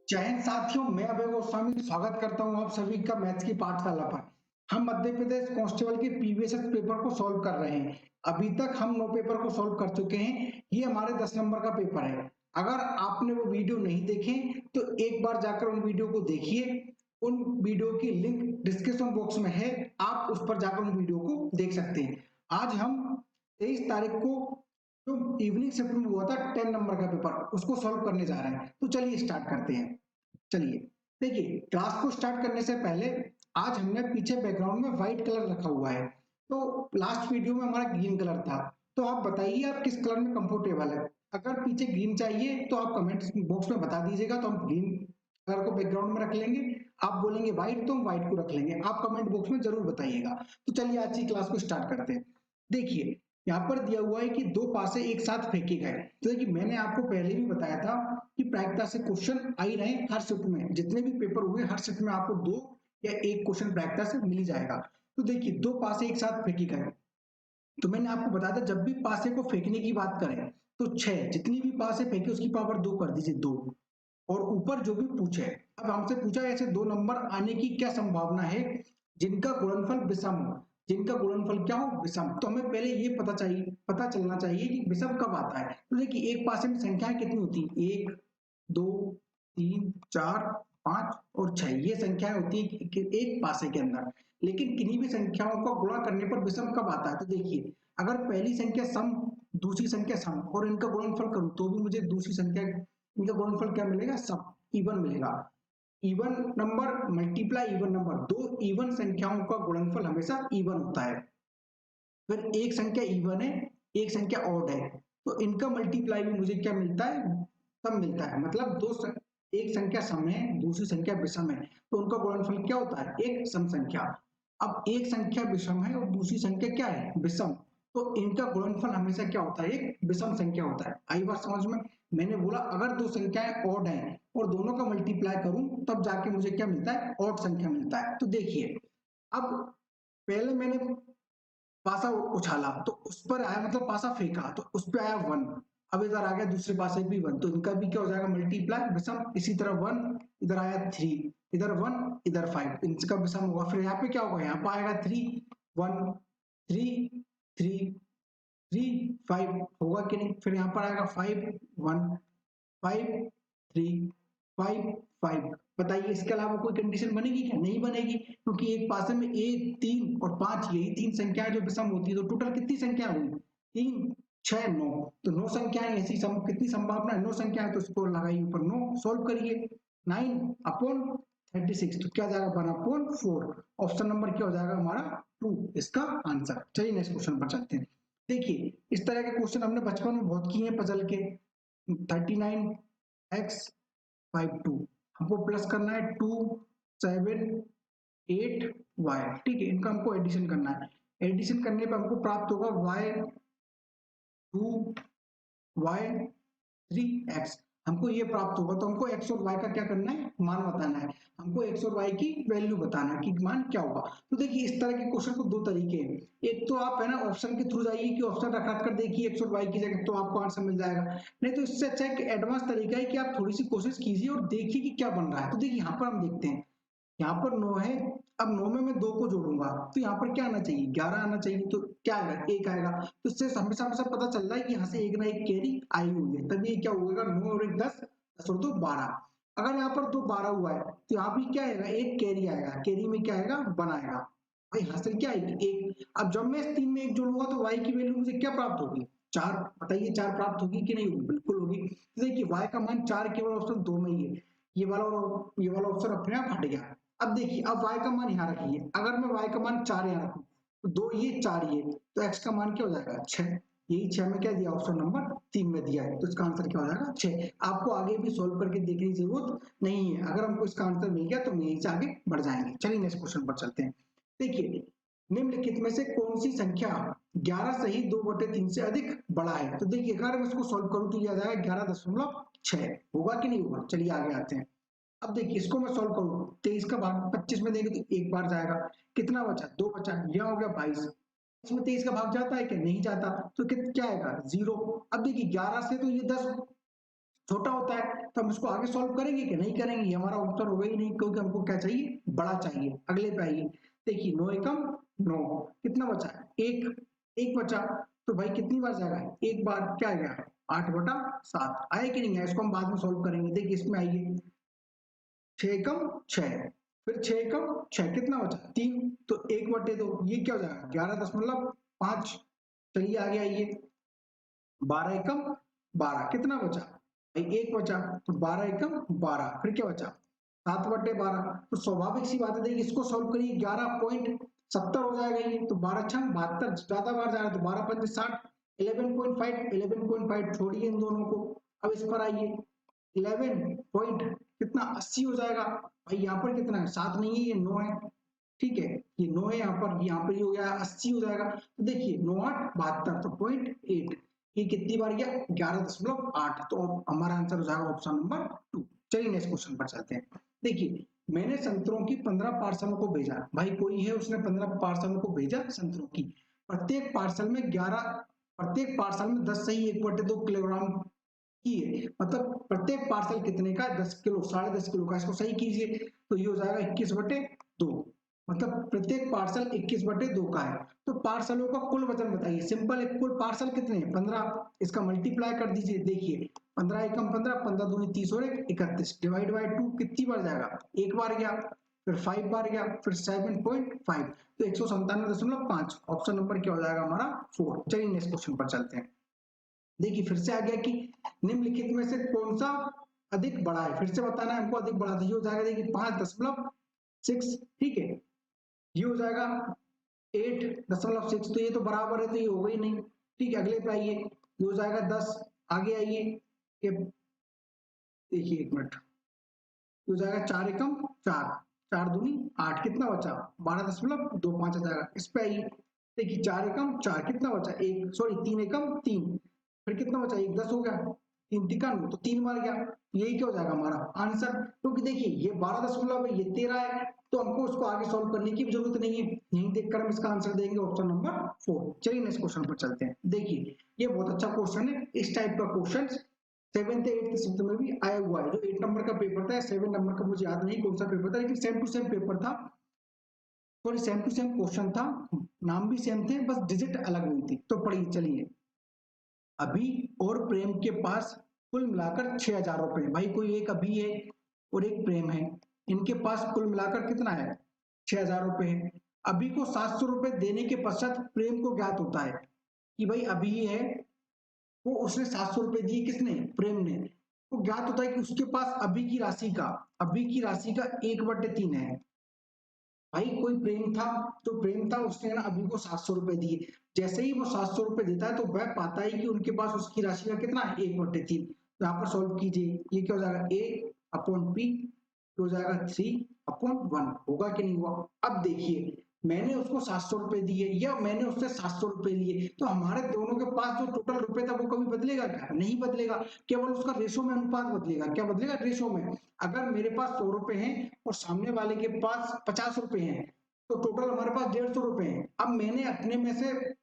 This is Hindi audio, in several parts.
जय हिंद साथियों, मैं अभय गोस्वामी स्वागत करता हूं आप सभी का मैथ्स की पाठशाला पर। हम मध्य प्रदेश कांस्टेबल के प्रीवियस पेपर को सॉल्व कर रहे हैं। अभी तक हम 9 पेपर को सॉल्व कर चुके हैं। ये हमारे 10 नंबर का पेपर है। अगर आपने वो वीडियो नहीं देखे तो एक बार जाकर उन वीडियो को देखिए। उन वीडियो की लिंक डिस्क्रिप्शन बॉक्स में है, आप उस पर जाकर उन वीडियो को देख सकते हैं। आज हम 23 तारीख को जो इवनिंग शिफ्ट में हुआ था 10 नंबर का पेपर, उसको सॉल्व करने जा रहे हैं। तो चलिए स्टार्ट करते हैं। चलिए देखिए, क्लास को स्टार्ट करने से पहले आज हमने पीछे बैकग्राउंड में व्हाइट कलर रखा हुआ है। तो लास्ट वीडियो में हमारा ग्रीन कलर था। तो आप बताइए आप किस कलर में कंफर्टेबल है। अगर पीछे ग्रीन चाहिए तो आप कमेंट बॉक्स में बता दीजिएगा, तो हम ग्रीन कलर को बैकग्राउंड में रख लेंगे। आप बोलेंगे व्हाइट तो हम व्हाइट को रख लेंगे। आप कमेंट बॉक्स में जरूर बताइएगा। तो चलिए आज की क्लास को स्टार्ट करते हैं। देखिए, यहाँ पर दिया हुआ है कि दो पासे एक साथ फेंके गए। तो देखिए, मैंने आपको पहले भी बताया था कि प्रायिकता से क्वेश्चन आ ही रहे हर शिफ्ट में। जितने भी पेपर हुए हर शिफ्ट में आपको दो या एक क्वेश्चन प्रायिकता से मिल ही जाएगा। तो देखिए, दो पासे एक साथ फेंके गए। तो मैंने आपको बताया था जब भी पासे को फेंकने की बात करें तो 6 जितनी भी पासे फेंके उसकी पावर 2 कर दीजिए, 2। और ऊपर जो भी पूछे, अब हमसे पूछा ऐसे दो नंबर आने की क्या संभावना है जिनका गुणनफल विषम हो। जिनका गुणनफल क्या हो, विषम। तो हमें पहले ये पता चलना चाहिए कि विषम कब आता है। तो देखिए, एक पासे में संख्याएं कितनी होती है, 1 2 3 4 5 और 6, ये संख्याएं होती है एक पासे के अंदर। लेकिन किन्हीं भी संख्याओं का गुणा करने पर विषम कब आता है। तो देखिए, अगर पहली संख्या सम, दूसरी संख्या सम और इनका गुणनफल करूं तो भी मुझे दूसरी संख्या, इनका गुणनफल क्या मिलेगा, सम, इवन मिलेगा। Even number multiply even number, दो इवन संख्याओं का गुणनफल हमेशा इवन होता है। फिर एक संख्या इवन है, एक संख्या ऑड है, तो इनका मल्टीप्लाई भी मुझे क्या मिलता है, सम मिलता है। मतलब एक संख्या सम है, दूसरी संख्या विषम है, तो उनका गुणनफल क्या होता है, एक सम संख्या। अब एक संख्या विषम है और दूसरी संख्या क्या है, विषम, तो इनका गुणनफल हमेशा क्या होता है, एक विषम संख्या होता है। आई बात समझ में। मैंने बोला अगर दो संख्याएं ऑड हैं और दोनों का मल्टीप्लाई करूं तब जाके मुझे क्या मिलता है, ऑड संख्या मिलता है। तो देखिए, अब पहले मैंने पासा उछाला तो उस पर आया, मतलब पासा फेंका तो उस पर आया 1। अब इधर आ गया दूसरे पासे भी 1, तो इनका भी क्या हो जाएगा, मल्टीप्लाई विषम। इसी तरह 1, इधर आया 3, इधर 1, इधर 5, इनका विषम होगा। फिर यहाँ पे क्या होगा, यहाँ पे आएगा 3 1 3 3 3 5 होगा कि नहीं। फिर यहाँ पर आएगा 5 1 5 3 5 5। बताइए इसके अलावा कोई कंडीशन बनेगी क्या, नहीं बनेगी, क्योंकि एक पासे में 1 3 और 5, यही तीन संख्याएं जो विषम होती है। तो टोटल कितनी संख्या हुई, 3 6 9, तो 9 संख्याएं ऐसी कितनी संभावना है, 9 संख्याएं, तो इसको लगाइए ऊपर 9, सोल्व करिए। 9 अपॉन 36, तो क्या जाएगा 1 अपॉन 4। ऑप्शन नंबर क्या हो जाएगा हमारा 2, इसका आंसर। चलिए नेक्स्ट क्वेश्चन पर चलते हैं। देखिए, इस तरह के क्वेश्चन हमने बचपन में बहुत किए हैं पजल के। 39x 52, हमको प्लस करना है 2 7 8 y, ठीक है। इनका हमको एडिशन करना है। एडिशन करने पर हमको प्राप्त होगा y2 y3x। हमको ये प्राप्त होगा, तो हमको x और y का क्या करना है, मान बताना है। हमको x और y की वैल्यू बताना है कि मान क्या होगा। तो देखिए, इस तरह के क्वेश्चन को दो तरीके हैं। एक तो आप है ना ऑप्शन के थ्रू जाइए कि ऑप्शन रख रख कर देखिए x और y की जगह, तो आपको आंसर मिल जाएगा। नहीं तो इससे अच्छा एक एडवांस तरीका है कि आप थोड़ी सी कोशिश कीजिए और देखिए कि क्या बन रहा है। तो देखिए, यहाँ पर हम देखते हैं, यहाँ पर 9 है। अब 9 में मैं 2 को जोड़ूंगा तो यहाँ पर क्या आना चाहिए, 11 आना चाहिए। तो क्या आएगा, 1 आएगा। तो इससे हमेशा हमेशा पता चल रहा है कि यहाँ से एक ना एक कैरी आई हुई है, तभी ये क्या होगा, 9 और 1 10, 10 और 2 12। अगर यहाँ पर 2 12 हुआ है तो यहाँ भी क्या आएगा, एक कैरी आएगा। कैरी में क्या आएगा, 1 आएगा। भाई हासिल क्या आएगी, एक। अब जब मैं इस 3 में 1 जोड़ूंगा तो y की वैल्यू मुझे क्या प्राप्त होगी, 4। बताइए 4 प्राप्त होगी कि नहीं होगी, बिल्कुल होगी। तो देखिए, y का मान 4 केवल ऑप्शन 2 में ही है। ये वाला ऑप्शन अपने आप हट गया। अब देखिए, अब y का मान यहाँ रखिए। अगर मैं y का मान 4 यहाँ रखूं तो 2 ये 4 ये, तो x का मान क्या हो जाएगा, 6। यही 6 में क्या दिया, ऑप्शन नंबर 3 में दिया है। तो इसका आंसर क्या हो जाएगा, 6। आपको आगे भी सोल्व करके देखने की जरूरत नहीं है। अगर हमको इसका आंसर मिल गया तो हम यहीं से आगे बढ़ जाएंगे। चलिए नेक्स्ट क्वेश्चन पर चलते हैं। देखिए, निम्नलिखित में से कौन सी संख्या 11 सही 2/3 से अधिक बड़ा है। तो देखिए, अगर मैं इसको सोल्व करूं तो यह आ जाएगा 11.6। होगा कि नहीं होगा, चलिए आगे आते हैं। अब देखिए, इसको मैं सॉल्व करूँ, 23 का भाग 25 में देंगे तो एक बार जाएगा। कितना बचा, 2 बचा, यह हो गया 22। इसमें 23 का भाग जाता है क्या, नहीं जाता, तो क्या आएगा, 0। अब देखिए, 11 से तो ये 10 छोटा होता है तो हम इसको आगे सॉल्व करेंगे कि नहीं करेंगे, ये हमारा उत्तर होगा ही नहीं, क्योंकि हमको क्या चाहिए, बड़ा चाहिए। अगले पे आइए, देखिए 9 एकम 9, कितना बचा, एक, एक बचा, तो भाई कितनी बार जाएगा, एक बार, क्या आएगा 8/7, आया कि नहीं आया, इसको हम बाद में सॉल्व करेंगे। देखिए इसमें आइए 6 एकम 6, फिर 6 एकम 6, कितना बचा 3, तो 1/2, ये क्या हो जाएगा 11.5। चलिए आगे आइए, 12 एकम 12, कितना बचा भाई, एक बचा, तो 12 एकम 12, फिर क्या बचा 7/12। तो स्वाभाविक सी बात है, देखिए इसको सॉल्व करिए, 11.70 हो जाएगा ये, तो 12×6 = 72, ज्यादा बार जा रहा है तो 12×5 = 60, 11.5, 11.5 छोड़िए इन दोनों को। अब इस पर आइए, 11 पॉइंट कितना 80 हो जाएगा, भाई यहाँ पर कितना है 7 नहीं है, ये 9 है, ठीक है, ये 9 है, यहाँ पर ये हो गया 80 हो जाएगा। तो देखिए 9×8 = 72, तो 0.8, ये कितनी बार गया 11.8, तो हमारा आंसर हो जाएगा ऑप्शन नंबर 2। चलिए नेक्स्ट क्वेश्चन पर चलते हैं। देखिए मैंने संतरों की 15 पार्सलों को भेजा, भाई कोई है उसने 15 पार्सलों को भेजा संतरों की, प्रत्येक पार्सल में 11, प्रत्येक पार्सल में 10 सही 1/2 किलोग्राम की है, मतलब प्रत्येक पार्सल कितने का, 10 किलो, 10.5 किलो का, इसको सही कीजिए, तो ये हो जाएगा 21/2, मतलब प्रत्येक पार्सल 21/2 का है। तो पार्सलों का कुल वजन बताइए, सिंपल है, कुल पार्सल कितने हैं 15, इसका मल्टीप्लाई कर दीजिए, देखिए 15 एकम 15, 15 दूनी 30 और 31, डिवाइड बाय 2, कितनी बार जाएगा, एक बार गया, फिर 5 बार गया, फिर 7.5, तो 197.5, ऑप्शन नंबर क्या हो जाएगा हमारा 4। चलिए नेक्स्ट क्वेश्चन पर चलते हैं। देखिए फिर से आ गया कि निम्नलिखित में से कौन सा अधिक बड़ा है, फिर से बताना है हमको अधिक बड़ा, तो ये हो जाएगा देखिए 5.6, ठीक है, ये हो जाएगा 8.6, तो ये तो बराबर है, तो ये होगा ही नहीं, ठीक है। अगले पे आइए, ये हो जाएगा 10, आगे आइए, ये देखिए 1 मिनट, ये हो जाएगा 4 एकम 4, 4 दूनी 8, कितना बचा 12.25 आ जाएगा। इस पे आइए, देखिए 4 एकम 4, कितना बचा, एक, सॉरी 3 एकम 3, फिर कितना बचा, एक 10 हो गया, 3 तिका 9, तो 3 बार गया, यही क्या हो जाएगा हमारा आंसर, क्योंकि देखिए ये 12 है, ये 13 है, तो हमको उसको आगे सॉल्व करने की जरूरत नहीं है, यहीं देखकर हम इसका आंसर देंगे ऑप्शन नंबर 4। चलिए नेक्स्ट क्वेश्चन पर चलते हैं। देखिए ये बहुत अच्छा क्वेश्चन है, इस टाइप का क्वेश्चन 7th 8th शिफ्ट में भी आया हुआ है। जो 8 नंबर का पेपर था, 7 नंबर का मुझे याद नहीं कौन सा पेपर था, लेकिन सेम टू सेम पेपर था, sorry same to same question था, नाम भी सेम थे, बस डिजिट अलग हुई थी। तो पढ़िए, चलिए, अभी और प्रेम के पास कुल मिलाकर 6,000 रुपए, भाई कोई एक अभी है और एक प्रेम है, इनके पास कुल मिलाकर कितना है 6,000 रुपए है। अभी को 700 रुपए देने के पश्चात प्रेम को ज्ञात होता है कि भाई अभी है, वो उसने 700 रुपए दिए, किसने, प्रेम ने, तो ज्ञात होता है कि उसके पास अभी की राशि का, अभी की राशि का 1/3 है। भाई कोई प्रेम था, तो प्रेम था, उसने ना अभी को 700 रुपए दिए, जैसे ही वो 700 रुपए देता है तो वह पाता है कि उनके पास उसकी राशि का कितना है 1/3। तो यहाँ पर सॉल्व कीजिए, ये क्या हो जाएगा A/P, हो जाएगा 3/1, होगा कि नहीं हुआ। अब देखिए मैंने उसको 700 रुपए दिए या मैंने उससे 700 रुपए लिए, तो हमारे दोनों के पास जो टोटल रुपए था वो कभी बदलेगा क्या, नहीं बदलेगा, केवल उसका रेशो में अनुपात बदलेगा, क्या बदलेगा, रेशो में। अगर मेरे पास 100 रुपए हैं और सामने वाले के पास 50 रुपए हैं, तो टोटल हमारे पास 150 रुपए हैं। अब मैंने अपने में से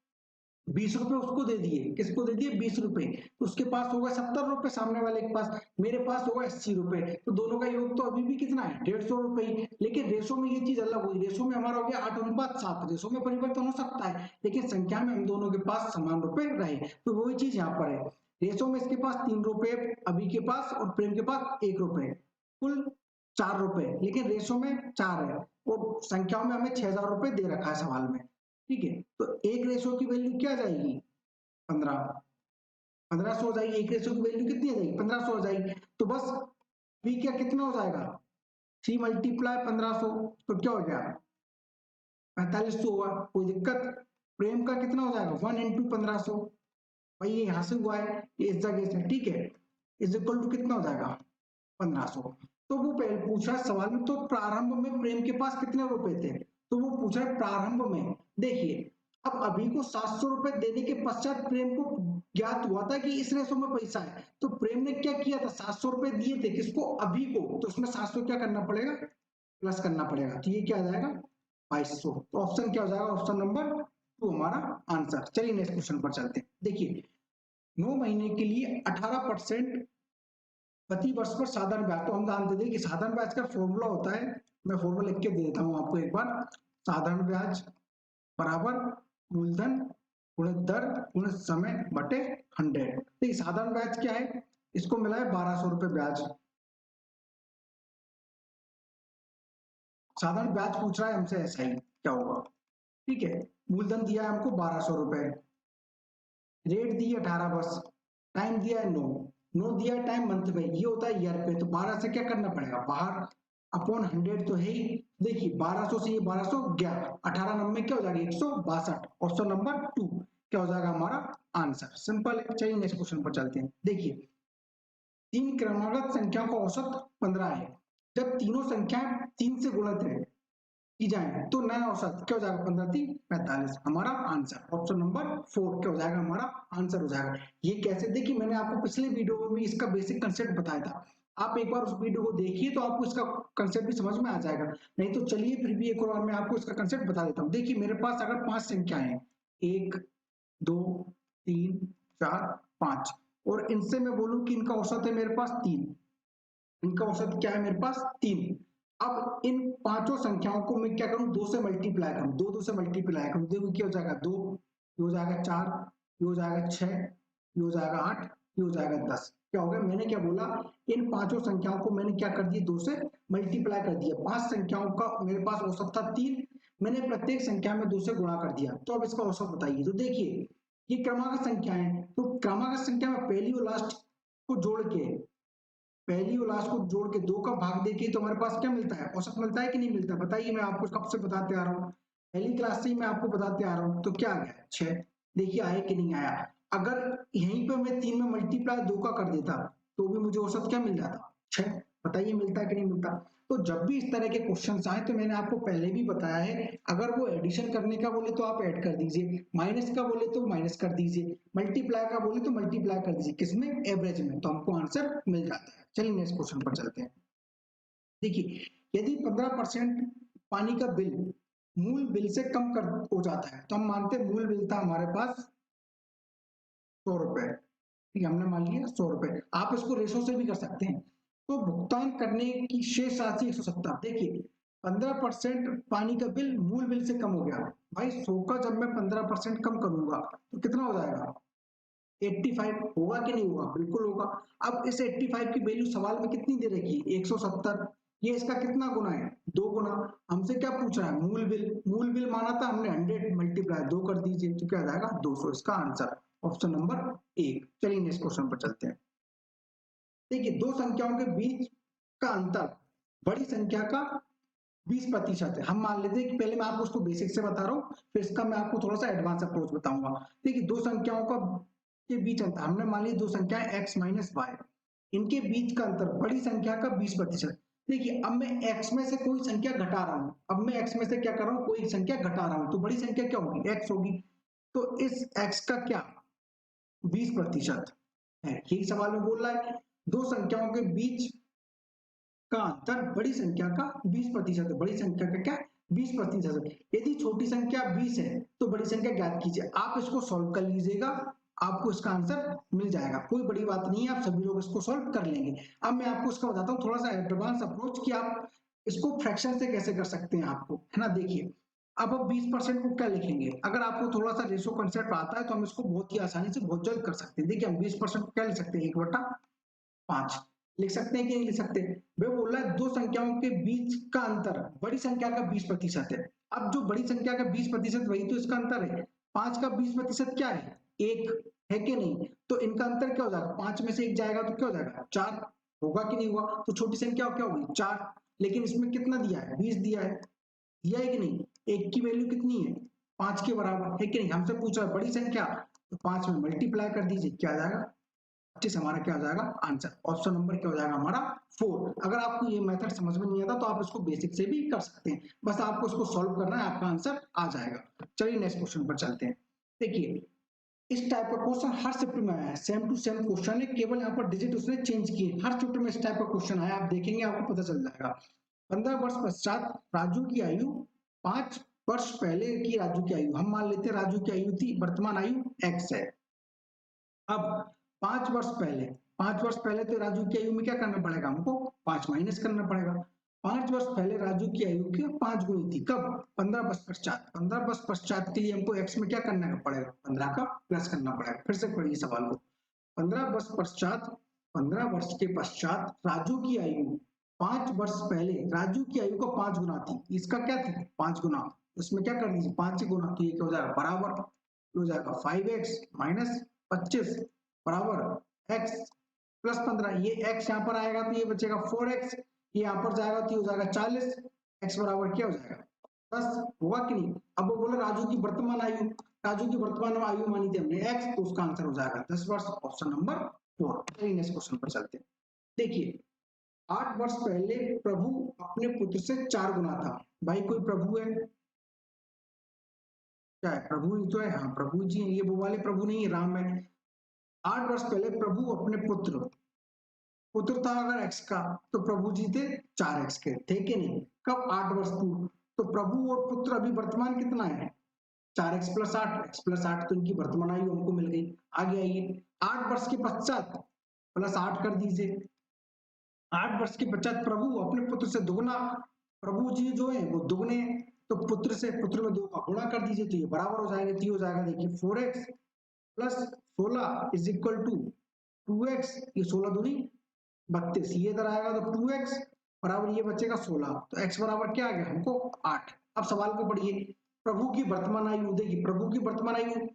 20 रुपए उसको दे दिए, किसको दे दिए 20 रुपए, तो उसके पास होगा 70 रुपए, सामने वाले के पास, मेरे पास होगा 80 रुपए, तो दोनों का योग तो अभी भी कितना है 150 रुपए ही। लेकिन रेशो में ये चीज अलग हुई, रेशो में हमारा हो गया 8:7, रेशो में परिवर्तन हो सकता है लेकिन संख्या में हम दोनों के पास समान रुपए रहे, तो वही चीज यहाँ पर है। रेशो में इसके पास 3 रुपए, अभी के पास, और प्रेम के पास 1 रुपए, कुल 4 रुपए, लेकिन रेशो में 4 है और संख्याओं में हमें 6,000 रुपए दे रखा है सवाल में, ठीक है। तो एक रेशो की वैल्यू क्या जाएगी 15, 1500 हो जाएगी, एक रेशो की वैल्यू कितनी आ जाएगी 1500 हो जाएगी। तो बस पी क्या कितना हो जाएगा 3 × 1500, तो क्या हो गया 4500 हुआ, कोई दिक्कत। प्रेम का कितना हो जाएगा 1 × 1500, भाई ये यहाँ से हुआ है, ये इस जगह से, ठीक है, इज इक्वल टू कितना हो जाएगा 1500। तो वो पहले पूछा सवाल में, तो प्रारंभ में प्रेम के पास कितने रुपए थे, तो वो पूछा है प्रारंभ में। देखिए अब अभी को 700 रुपए देने के पश्चात प्रेम को ज्ञात हुआ था कि इस रेशो में पैसा है, तो प्रेम ने क्या किया था 700 रुपए दिए थे किसको, अभी को, तो उसमें 700 क्या करना पड़ेगा, प्लस करना पड़ेगा, तो ये क्या आ जाएगा 2200। तो ऑप्शन क्या हो जाएगा, ऑप्शन नंबर 2 हमारा आंसर। चलिए नेक्स्ट क्वेश्चन पर चलते हैं। देखिए 9 महीने के लिए 18% प्रति वर्ष पर साधारण ब्याज। तो हम जानते थे कि साधारण ब्याज का फॉर्मूला होता है, मैं फॉर्मूला लिख के दे देता हूँ आपको एक बार। साधारण ब्याज बराबर मूलधन गुणित दर गुणित समय बटे 100। तो साधारण ब्याज क्या है, इसको मिला है 1200 रुपए ब्याज। साधारण ब्याज पूछ रहा है हमसे, ऐसा ही क्या होगा, ठीक है। मूलधन दिया है हमको 1200 रुपए, रेट दी है 18 वर्ष, टाइम दिया है 9, 9 दिया है टाइम मंथ में, ये होता है ईयर पे। तो 12 से क्या करना पड़ेगा, बाहर अपॉन 100 तो है ही। देखिए 1200 से ये 1200 गया, 18 नंबर क्या हो जाएगा 162। ऑप्शन नंबर 2 क्या हो जाएगा हमारा आंसर। सिंपल है। चलिए नेक्स्ट क्वेश्चन पर चलते हैं। देखिए तीन क्रमागत संख्याओं का औसत 15 है। जब तीनों संख्याएं 3 से गुणित है की जाए तो नया औसत क्या हो जाएगा, 15 3 45, हमारा आंसर ऑप्शन नंबर 4 क्या हो जाएगा, हमारा आंसर हो जाएगा। ये कैसे, देखिए मैंने आपको पिछले वीडियो में भी इसका बेसिक कंसेप्ट बताया था, आप एक बार उस वीडियो को देखिए तो आपको इसका कंसेप्ट भी समझ में आ जाएगा। नहीं तो चलिए फिर भी एक और मैं आपको इसका कंसेप्ट बता देता हूँ। देखिए मेरे पास अगर 5 संख्याएं हैं, 1 2 3 4 5, और इनसे मैं बोलूं कि इनका औसत है मेरे पास 3, इनका औसत क्या है मेरे पास 3। अब इन पांचों संख्याओं को मैं क्या करूं, 2 से मल्टीप्लाई करूं, 2 2 से मल्टीप्लाई करूं, देखो क्या हो जाएगा 2, ये हो जाएगा 4, ये हो जाएगा 6, ये हो जाएगा 8, ये हो जाएगा 10। क्या हो गया, मैंने क्या बोला, इन पांचों संख्याओं को मैंने क्या कर दिया, 2 से मल्टीप्लाई कर दिया। 5 संख्याओं का मेरे पास औसत था 3, मैंने प्रत्येक संख्या में 2 से गुणा कर दिया। तो अब इसका औसत बताइए। तो देखिए ये क्रमागत संख्या है, तो क्रमागत संख्या में पहली और लास्ट को जोड़ के, पहली और लास्ट को जोड़ के 2 का भाग देके तो हमारे पास क्या मिलता है, औसत मिलता है कि नहीं मिलता, बताइए। मैं आपको कब से बताते आ रहा हूँ, पहली क्लास से ही मैं आपको बताते आ रहा हूँ। तो क्या आ गया 6, देखिए आया कि नहीं आया। अगर यहीं पे मैं 3 में मल्टीप्लाई 2 का कर देता तो भी मुझे औसत क्या मिल जाता, 6। बताइए मिलता है कि नहीं मिलता। तो जब भी इस तरह के क्वेश्चन आए तो मैंने आपको पहले भी बताया है, अगर वो एडिशन करने का बोले तो आप ऐड कर दीजिए, माइनस का बोले तो माइनस कर दीजिए, मल्टीप्लाई का बोले तो मल्टीप्लाई कर दीजिए, किसमें, एवरेज में, तो हमको आंसर मिल जाता है। चलिए नेक्स्ट क्वेश्चन पर चलते हैं। देखिए यदि 15% पानी का बिल मूल बिल से कम कर हो जाता है, तो हम मानते हैं मूल बिल था हमारे पास 100 रुपए, ठीक है, हमने मान लिया 100 रुपए। आप इसको रेशो से भी कर सकते हैं। तो भुगतान करने की शेष राशि 170। देखिए 15% पानी का बिल मूल बिल से कम हो गया, भाई 100 का जब मैं 15% कम करूंगा तो कितना हो जाएगा, 85 होगा कि नहीं होगा, बिल्कुल होगा। अब इस 85 की वैल्यू सवाल में कितनी दे रखी है, 170। ये इसका कितना गुना है, 2 गुना। हमसे क्या पूछ रहा है, मूल बिल, मूल बिल माना था हमने 100 मल्टीप्लाई 2 कर दीजिए तो क्या आ जाएगा 200, इसका आंसर ऑप्शन नंबर 1। चलिए नेक्स्ट क्वेश्चन पर चलते हैं। देखिए दो संख्याओं के बीच का अंतर बड़ी संख्या का 20% है। हम मान लेते हैं कि पहले मैं आपको उसको बेसिक से बता रहा हूँ, फिर इसका मैं आपको थोड़ा सा एडवांस अप्रोच बताऊंगा। देखिए दो संख्याओं का के बीच अंतर, हमने मान लिया दो संख्याएं x माइनस वाई, इनके बीच का अंतर बड़ी संख्या का 20%। देखिए अब मैं x में से कोई संख्या घटा रहा हूँ, अब मैं x में से क्या कर रहा हूँ, कोई संख्या घटा रहा हूँ, तो बड़ी संख्या क्या होगी, x होगी। तो इस x का क्या 20% है, यही सवाल में बोल रहा है। दो संख्याओं के बीच का अंतर बड़ी संख्या का 20% है, बड़ी संख्या का क्या 20% है। यदि छोटी संख्या 20 है तो बड़ी संख्या ज्ञात कीजिए। आप इसको सॉल्व कर लीजिएगा, आपको इसका आंसर मिल जाएगा, कोई बड़ी बात नहीं है, आप सभी लोग इसको सॉल्व कर लेंगे। अब मैं आपको इसका बताता हूँ थोड़ा सा एडवांस अप्रोच कि आप इसको फ्रैक्शन से कैसे कर सकते हैं आपको, है ना। देखिए अब आप 20% को क्या लिखेंगे, अगर आपको थोड़ा सा रेशो कंसेप्ट आता है तो हम इसको बहुत ही आसानी से बहुत जल्द कर सकते हैं। देखिए हम 20% को क्या लिख सकते हैं, 1/5 लिख सकते हैं कि नहीं लिख सकते। वे बोल रहा है दो संख्याओं के बीच का अंतर बड़ी संख्या का 20% है। अब जो बड़ी संख्या का 20% वही तो इसका अंतर है। 5 का 20% क्या है, 1 है कि नहीं। तो इनका अंतर क्या हो जाएगा, 5 में से 1 जाएगा तो क्या हो जाएगा 4, होगा कि नहीं हुआ। तो छोटी संख्या क्या होगी 4, लेकिन इसमें कितना दिया है 20 दिया है, दिया है कि नहीं। 1 की वैल्यू कितनी है 5 के बराबर है कि नहीं। हमसे पूछ रहा है बड़ी संख्या, तो 5 में मल्टीप्लाई कर दीजिए, क्या आ जाएगा 25, हमारा क्या हो जाएगा आंसर। ऑप्शन नंबर क्या हो जाएगा हमारा 4। अगर आपको ये मेथड समझ में नहीं आता तो आप इसको बेसिक से भी कर सकते हैं, बस आपको इसको सॉल्व करना है, आपका आंसर आ जाएगा। चलिए नेक्स्ट क्वेश्चन पर चलते हैं। देखिए इस टाइप का क्वेश्चन हर शिफ्ट में आया है, सेम टू सेम क्वेश्चन है, केवल यहाँ पर डिजिट उसने चेंज किए। हर शिफ्ट में इस टाइप का क्वेश्चन आया, आप देखेंगे आपको पता चल जाएगा। 15 वर्ष पश्चात राजू की आयु 5 वर्ष पहले की राजू की आयु, हम मान लेते हैं राजू की आयु थी, वर्तमान आयु x है। अब 5 वर्ष पहले 5 वर्ष पहले तो राजू की आयु में क्या करना पड़ेगा हमको, 5 माइनस करना पड़ेगा। 5 वर्ष पहले राजू की आयु की 5 गुनी थी, कब, 15 वर्ष पश्चात। 15 वर्ष पश्चात के लिए हमको एक्स में क्या करना पड़ेगा, 15 का प्लस करना पड़ेगा। फिर से पढ़िए सवाल को, 15 वर्ष पश्चात, 15 वर्ष के पश्चात राजू की आयु 5 वर्ष पहले राजू की आयु को 5 गुना थी, इसका क्या थी 5 गुना, उसमें क्या कर दीजिए 5 गुना, तो ये क्या हो जाएगा बराबर हो जाएगा 5x माइनस 25 बराबर x प्लस 15। ये x यहाँ पर आएगा तो ये बचेगा 4x, ये यहाँ पर जाएगा तो ये हो जाएगा 40, x बराबर क्या हो जाएगा 10, होगा कि नहीं। अब वो बोले राजू की वर्तमान आयु, राजू की वर्तमान आयु मानी थी हमने x, तो उसका आंसर हो जाएगा 10 वर्ष, ऑप्शन नंबर 4। नेक्स्ट क्वेश्चन पर चलते हैं। देखिए 8 वर्ष पहले प्रभु अपने पुत्र से 4 गुना था। भाई कोई प्रभु है क्या है, प्रभु ही तो है, हाँ प्रभु जी हैं, ये वो वाले प्रभु नहीं है, राम है। 8 वर्ष पहले प्रभु अपने पुत्र, पुत्र था अगर x का तो प्रभु जी थे 4x के, थे कि नहीं, कब 8 वर्ष पूर्व। तो प्रभु और पुत्र अभी वर्तमान कितना है 4x प्लस 8, x प्लस 8, तो इनकी वर्तमान आयु हमको मिल गई। आगे आइए 8 वर्ष के पश्चात प्लस 8 कर दीजिए, 8 वर्ष के पश्चात प्रभु अपने पुत्र से दुगना, प्रभु जी जो है वो दुगने हैं, तो पुत्र से पुत्र में 2 का गुणा कर दीजिए तो ये बराबर हो जाएगा, तो हो जाएगा देखिए 4x plus 16 is equal to 2x, ये 16 दूनी 32, ये इधर आएगा तो 2x बराबर ये बचेगा 16, तो x बराबर क्या आ गया हमको 8। अब सवाल को पढ़िए, प्रभु की वर्तमान आयु, देखिए प्रभु की वर्तमान आयु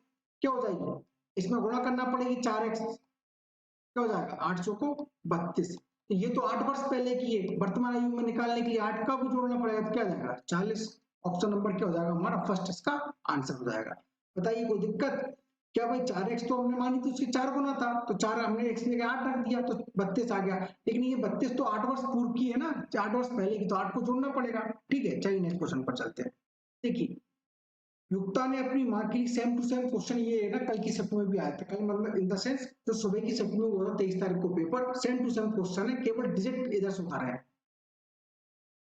क्या हो जाएगी, इसमें गुणा करना पड़ेगी 4x, क्या हो जाएगा 800 को 32, तो ये तो 8 वर्ष पहले की है, वर्तमान आयु में निकालने के लिए 8 का भी जोड़ना पड़ेगा, तो क्या जाएगा 40, ऑप्शन नंबर क्या हो जाएगा हमारा फर्स्ट, इसका आंसर हो जाएगा। बताइए कोई दिक्कत क्या भाई, 4x तो हमने मानी थी उसकी 4 गुना था, तो 4 हमने x में 8 रख दिया तो 32 आ गया, लेकिन ये 32 तो 8 वर्ष पूर्व की है ना, 8 वर्ष पहले की, तो 8 को जोड़ना पड़ेगा। ठीक है चलिए नेक्स्ट क्वेश्चन पर चलते हैं। देखिए युक्ता ने अपनी माँ की सेम टू सेम क्वेश्चन, ये है ना कल की शिफ्ट में भी आया था, कल मतलब इन द सेंस जो सुबह की शिफ्ट में हुआ था 23 तारीख को paper, same to same question है, केवल डिजिट इधर से उतारा है।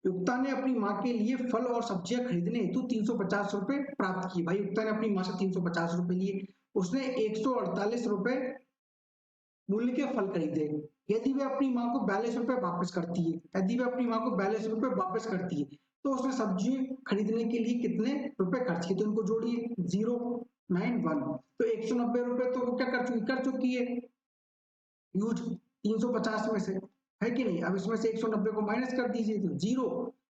युक्ता ने अपनी माँ के लिए फल और सब्जियां खरीदने हेतु 350 रुपए प्राप्त किए। भाई युक्ता ने अपनी माँ से 350 रुपए लिए, उसने 148 रुपए मूल्य के फल खरीदे। यदि वह अपनी माँ को 42 रुपए वापस करती है, यदि वह अपनी माँ को 42 रुपए वापस करती है तो उसने सब्जी खरीदने के लिए कितने रुपए खर्च किए, तो इनको जोड़िए 091, तो 190 रुपए तो वो क्या कर चुकी है यूज 350 में से, है कि नहीं। अब इसमें से 190 को माइनस कर दीजिए तो 0,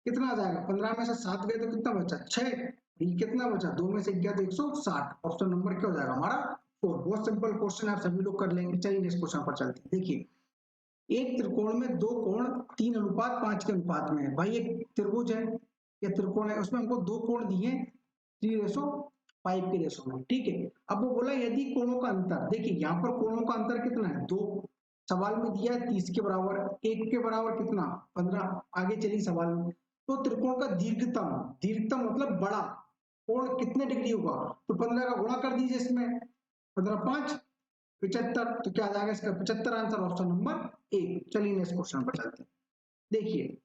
कितना आ जाएगा 15 में से 7 गए तो कितना बचा 6, ये कितना बचा 2 में से गया तो 160, ऑप्शन नंबर क्या हो जाएगा हमारा 4। बहुत सिंपल क्वेश्चन आप सभी लोग कर लेंगे। चलिए नेक्स्ट क्वेश्चन पर चलते हैं। देखिए एक त्रिकोण में 2 कोण 3:5 के अनुपात में है। भाई एक त्रिभुज है या त्रिकोण है, उसमें हमको 2 कोण दिए 3:5 के रेशो में, ठीक है। अब वो बोला यदि कोणों का अंतर, देखिए यहाँ पर कोणों का अंतर कितना है 2, सवाल में दिया है 30 के बराबर, 1 के बराबर कितना 15। आगे चलिए सवाल में, तो त्रिकोण का दीर्घतम, दीर्घतम मतलब बड़ा कोण कितने डिग्री होगा, तो 15 का गुणा कर दीजिए इसमें, 15 5 75, तो क्या आ जाएगा इसका 75 आंसर, ऑप्शन नंबर 1। चलिए नेक्स्ट क्वेश्चन पर चलते हैं। देखिए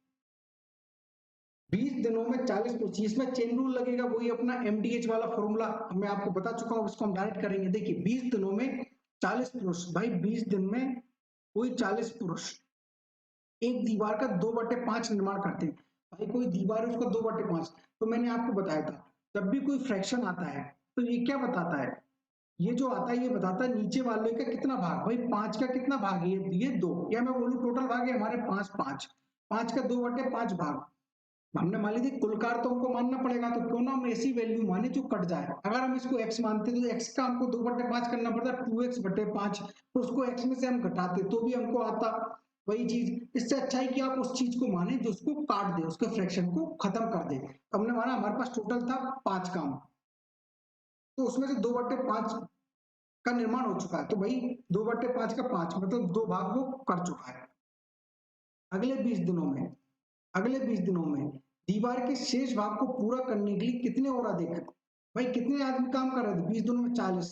20 दिनों में 40 पुरुष, इसमें चेन रूल लगेगा, वही अपना MDH वाला फॉर्मूला मैं आपको बता चुका हूं, इसको हम डायरेक्ट करेंगे। देखिए 20 दिनों में 40 पुरुष, भाई 20 दिन में कोई 40 पुरुष एक दीवार का 2/5 निर्माण करते हैं। भाई कोई दीवार है उसका 2/5, तो मैंने आपको बताया था जब भी कोई फ्रैक्शन आता है तो ये क्या बताता है, ये जो आता है ये बताता है नीचे वाले का कितना भाग, भाई 5 का कितना भाग है, ये 2, या मैं बोलूं टोटल भाग है हमारे 5 5, 5 का 2/5 भाग हमने मान ली थी, कुल कार तो हमको मानना पड़ेगा, तो क्यों ना हम ऐसी वैल्यू माने जो कट जाए। अगर हम इसको x मानते तो x का हमको 2/5 करना पड़ता 2x/5, तो उसको x में से हम घटाते तो भी हमको आता वही चीज। इससे अच्छा है कि आप उस चीज को माने जो उसको काट दे, उसके फ्रैक्शन को खत्म कर दे। तो हमने माना हमारे पास टोटल था 5 काम, तो उसमें से 2/5 का निर्माण हो चुका है, तो भाई 2/5 का 5 मतलब 2 भाग वो कर चुका है। अगले 20 दिनों में, अगले 20 दिनों में दीवार के शेष भाग को पूरा करने के लिए कितने और अधिक, भाई कितने आदमी काम कर रहे थे 20 दिनों में 40,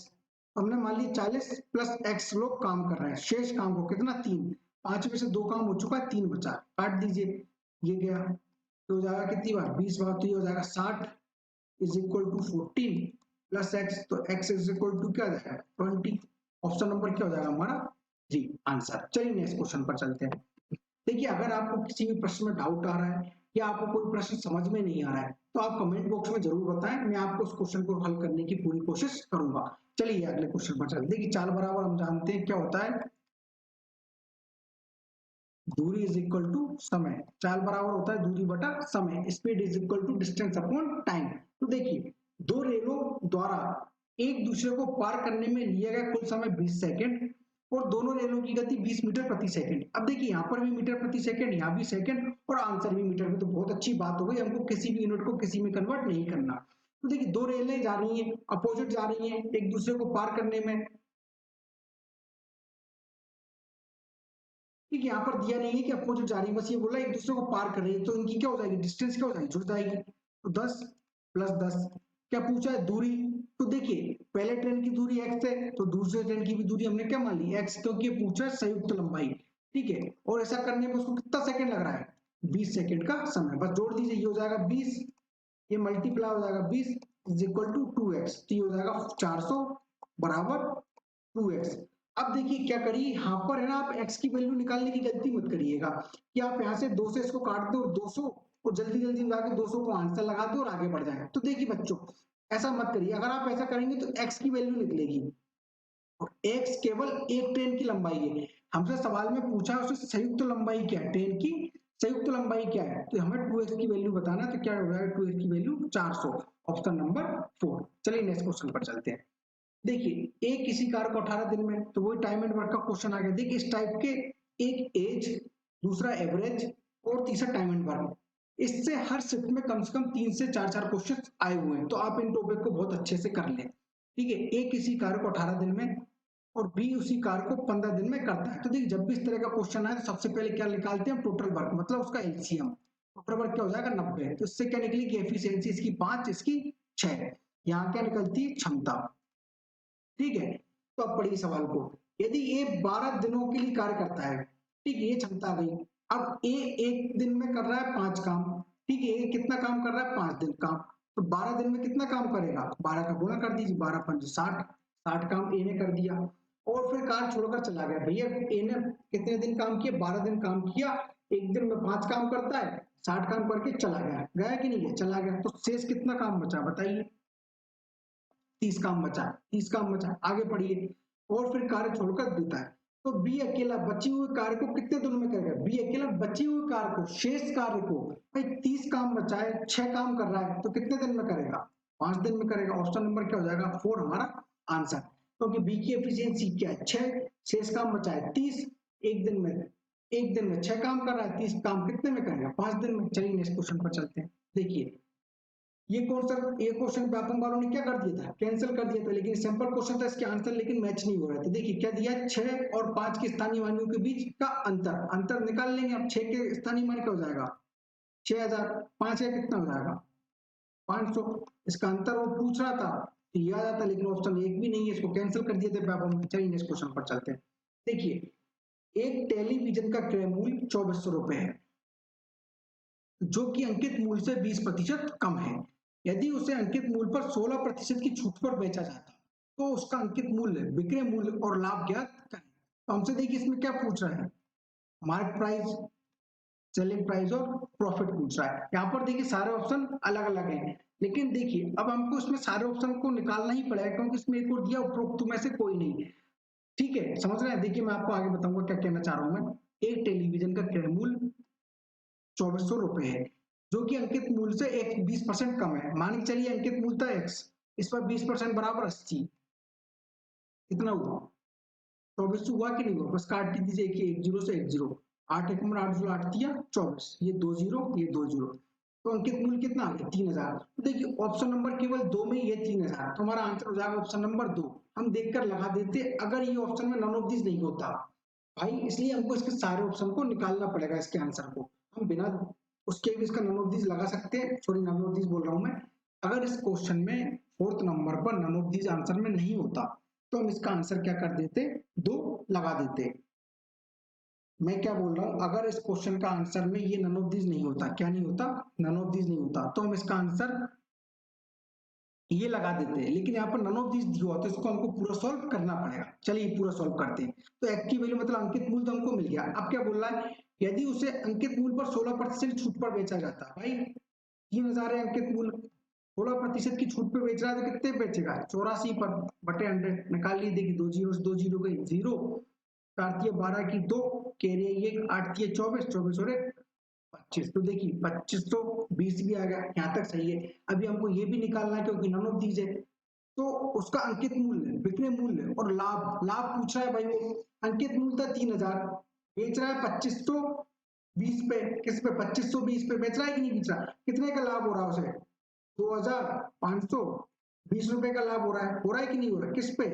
हमने मान ली 40 प्लस x लोग काम कर रहे हैं, शेष काम को कितना 3, 5 में से 2 काम हो चुका है 3 बचा, काट दीजिए, ये गया तो हो जाएगा कितनी बार 20 बार, तो ये हो जाएगा 60 is equal to 14 plus x, तो x इज इक्वल टू क्या जाएगा 20, ऑप्शन नंबर क्या हो जाएगा हमारा जी आंसर। चलिए नेक्स्ट क्वेश्चन पर चलते हैं। देखिए अगर आपको किसी भी प्रश्न में डाउट आ रहा है या आपको कोई प्रश्न समझ में नहीं आ रहा है तो आप कमेंट बॉक्स में जरूर बताएं, मैं आपको उस क्वेश्चन को हल करने की पूरी कोशिश करूंगा। चलिए अगले क्वेश्चन पर चलते हैं। देखिए चाल बराबर हम जानते हैं क्या होता है, दूरी इज इक्वल टू समय। चाल बराबर होता है दूरी बटा समय, speed is equal to distance upon time. तो देखिए दो रेलों द्वारा एक दूसरे को पार करने में लिया गया कुल समय 20 सेकंड और दोनों रेलों की गति 20 मीटर प्रति सेकंड। अब देखिए यहाँ पर भी मीटर प्रति सेकंड, यहाँ भी सेकंड और आंसर भी मीटर में, तो बहुत अच्छी बात हो गई, हमको किसी भी यूनिट को किसी में कन्वर्ट नहीं करना। तो देखिए दो रेलें जा रही हैं, अपोजिट जा रही हैं एक दूसरे को पार करने में। ठीक है, यहाँ पर दिया नहीं है कि अपोजिट जा रही है, बस ये बोला एक दूसरे को पार कर रही है, तो इनकी क्या हो जाएगी, डिस्टेंस क्या हो जाएगी, जुड़ जाएगी। तो 10 प्लस 10 क्या पूछा है, दूरी। तो देखिए पहले ट्रेन की दूरी x है तो दूसरे ट्रेन की भी दूरी हमने क्या मान ली x, क्योंकि ये पूछा है संयुक्त लंबाई। ठीक है, और ऐसा करने में उसको कितना सेकंड लग रहा है, 20 सेकंड का समय। बस जोड़ दीजिए, ये हो जाएगा 20, ये मल्टीप्लाई हो जाएगा 20 इज इक्वल टू 2x, तो ये हो जाएगा 400 बराबर 2x। अब देखिए क्या करिए, यहाँ पर है ना, आप x की वैल्यू निकालने की गलती मत करिएगा कि आप यहाँ से 2 से इसको काट दो 200 और जल्दी जल्दी जाके 200 को आंसर लगा दो और आगे बढ़ जाए। तो देखिए बच्चों ऐसा मत करिए, अगर आप ऐसा करेंगे तो x की वैल्यू निकलेगी और x केवल एक ट्रेन की लंबाई है। हमसे सवाल में पूछा है उससे संयुक्त लंबाई क्या है, ट्रेन की संयुक्त लंबाई क्या है, तो हमें 2x की वैल्यू बताना है, तो क्या हो जाएगा 2x की वैल्यू 400, ऑप्शन नंबर 4। चलिए नेक्स्ट क्वेश्चन पर चलते हैं। देखिए एक किसी कार को 18 दिन में, तो वही टाइम एंड वर्क का क्वेश्चन आ गया। देखिए इस टाइप के एक एज, दूसरा एवरेज और तीसरा टाइम एंड वर्क, इससे हर शिफ्ट में कम से कम 3 से 4 क्वेश्चन आए हुए हैं, तो आप इन टॉपिक को बहुत अच्छे से कर लें। ठीक है, ए किसी कार को 18 दिन में और बी उसी कार को 15 दिन में करता है। तो देखिए जब भी इस तरह का क्वेश्चन आए तो सबसे पहले क्या निकालते हैं, टोटल वर्क, मतलब उसका एलसीएम। टोटल वर्क क्या हो जाएगा 90, तो इससे क्या निकलेगी एफिशिएंसी, इसकी 5 इसकी 6, यहाँ क्या निकलती है क्षमता। ठीक है, तो अब पढ़िए सवाल को। यदि ए 12 दिनों के लिए कार्य करता है, ठीक है, ये क्षमता आ गई। अब ए एक दिन में कर रहा है 5 काम, ठीक है, ये कितना काम कर रहा है 5 दिन काम, तो 12 दिन में कितना काम करेगा, 12 का गुणा कर दीजिए, 12 पंच 60, 60 काम ए ने कर दिया और फिर कार छोड़कर चला गया। भैया ए ने कितने दिन काम किया, 12 दिन काम किया, एक दिन में 5 काम करता है, 60 काम करके चला गया, गया कि नहीं गया, चला गया, तो शेष कितना काम बचा बताइए, 30 काम बचा, 30 काम बचा, आगे पढ़िए। और फिर कार्य छोड़कर देता है, तो बी अकेला बची हुई कार्य को कितने दिनों में करेगा, बी अकेला बची हुई कार्य को, शेष कार्य को, भाई 30 काम बचा है, 6 काम कर रहा है, तो कितने दिन में करेगा, 5 दिन में करेगा। ऑप्शन नंबर क्या हो जाएगा 4 हमारा आंसर, क्योंकि बी की एफिशिएंसी क्या है 6, शेष काम बचा है 30, एक दिन में, एक दिन में 6 काम कर रहा है, 30 काम कितने में करेगा 5 दिन में। चलिए नेक्स्ट क्वेश्चन पर चलते हैं। देखिए ये क्वेश्चन, ये क्वेश्चन व्यापम वालों ने क्या कर दिया था, कैंसिल कर दिया था, लेकिन सिंपल क्वेश्चन था, इसके आंसर लेकिन मैच नहीं हो रहे थे। देखिए क्या दिया है, 6 और 5 के स्थानीय मानों के बीच का अंतर, अंतर निकाल लेंगे। अब 6 के स्थानीय मान क्या हो जाएगा 6000, 5 का कितना हो जाएगा 500, इसका अंतर वो पूछ रहा था तो ये आ जाता, लेकिन ऑप्शन एक भी नहीं है, इसको कैंसिल कर दिया था व्यापम। चलिए नेक्स्ट क्वेश्चन पर चलते हैं। देखिए एक टेलीविजन का क्रय मूल्य 2400 रुपए है, जो कि अंकित मूल्य से 20% कम है। यदि उसे अंकित मूल्य पर 16% की छूट पर बेचा जाता तो उसका अंकित मूल्य, विक्रय मूल्य और लाभ ज्ञात करें। तो हमसे देखिए इसमें क्या पूछ रहा है, मार्केट प्राइस, सेलिंग प्राइस और प्रॉफिट पूछ रहा है। यहाँ पर देखिए सारे ऑप्शन अलग अलग हैं, लेकिन देखिए अब हमको इसमें सारे ऑप्शन को निकालना ही पड़ेगा, क्योंकि इसमें एक और दिया उपरोक्त में से कोई नहीं है। ठीक है, समझ रहे हैं। देखिए मैं आपको आगे बताऊंगा क्या कहना चाह रहा हूं मैं। एक टेलीविजन का क्रय मूल्य 2400 रुपए है, जो कि अंकित मूल्य से एक 20% कम है। मान के चलिए अंकित मूल्य था x, इस पर 20% बराबर 80, कितना हुआ 24 हुआ कि नहीं हुआ, बस काट दीजिए एक जीरो से एक जीरो, 8 एक नंबर 8 जीरो 8 दिया 24, ये 2 जीरो ये 2 जीरो, तो अंकित मूल्य कितना आ गया 3000। तो देखिए ऑप्शन नंबर केवल 2 में ये 3000, तो हमारा आंसर हो जाएगा ऑप्शन नंबर 2। हम देखकर लगा देते अगर ये ऑप्शन में नन ऑफ दिस नहीं होता भाई, इसलिए हमको इसके सारे ऑप्शन को निकालना पड़ेगा इसके आंसर को। हम बिना उसके भी इसका नन ऑफ दिस लगा सकते हैं, सॉरी नन ऑफ दिस बोल रहा हूं मैं। अगर इस क्वेश्चन में फोर्थ नंबर पर नन ऑफ दिस आंसर में नहीं होता तो हम इसका आंसर क्या कर देते, 2 लगा देते। मैं क्या बोल रहा हूं, अगर इस क्वेश्चन का आंसर में ये नन ऑफ दिस नहीं होता, क्या नहीं होता, नन ऑफ दिस नहीं होता, तो हम इसका आंसर ये लगा देते हैं, लेकिन यहाँ पर नन ऑफ दिस दिया हुआ तो इसको हमको पूरा सॉल्व करना पड़ेगा। चलिए पूरा सॉल्व करते हैं। तो एक्स की वैल्यू मतलब अंकित मूल्य तो हमको मिल गया। अब क्या बोल रहा है, यदि उसे अंकित मूल्य पर 16% छूट पर बेचा जाता है, भाई 3000 है अंकित मूल्य, 16% की छूट पे बेच रहा है तो कितने बेचेगा, 84 पर बटे 100 निकाल लीजिए। देखिए दो जीरो गई, जीरो, 4×12 की 2, कैरी ये 8×24, 24 और 25। तो देखिए 2520 भी आ गया, यहाँ तक सही है। अभी हमको ये भी निकालना है क्योंकि नन ऑफ दीज है, तो उसका अंकित मूल्य, विक्रय मूल्य और लाभ, लाभ पूछ रहा है भाई वो। अंकित मूल्य था 3000, बेच रहा है 2520 पे, किस पे, 2520 पे बेच रहा है कि नहीं बेच रहा, कितने का लाभ हो रहा है उसे, 2520 रुपए का लाभ हो रहा है कि नहीं हो रहा, किस पे,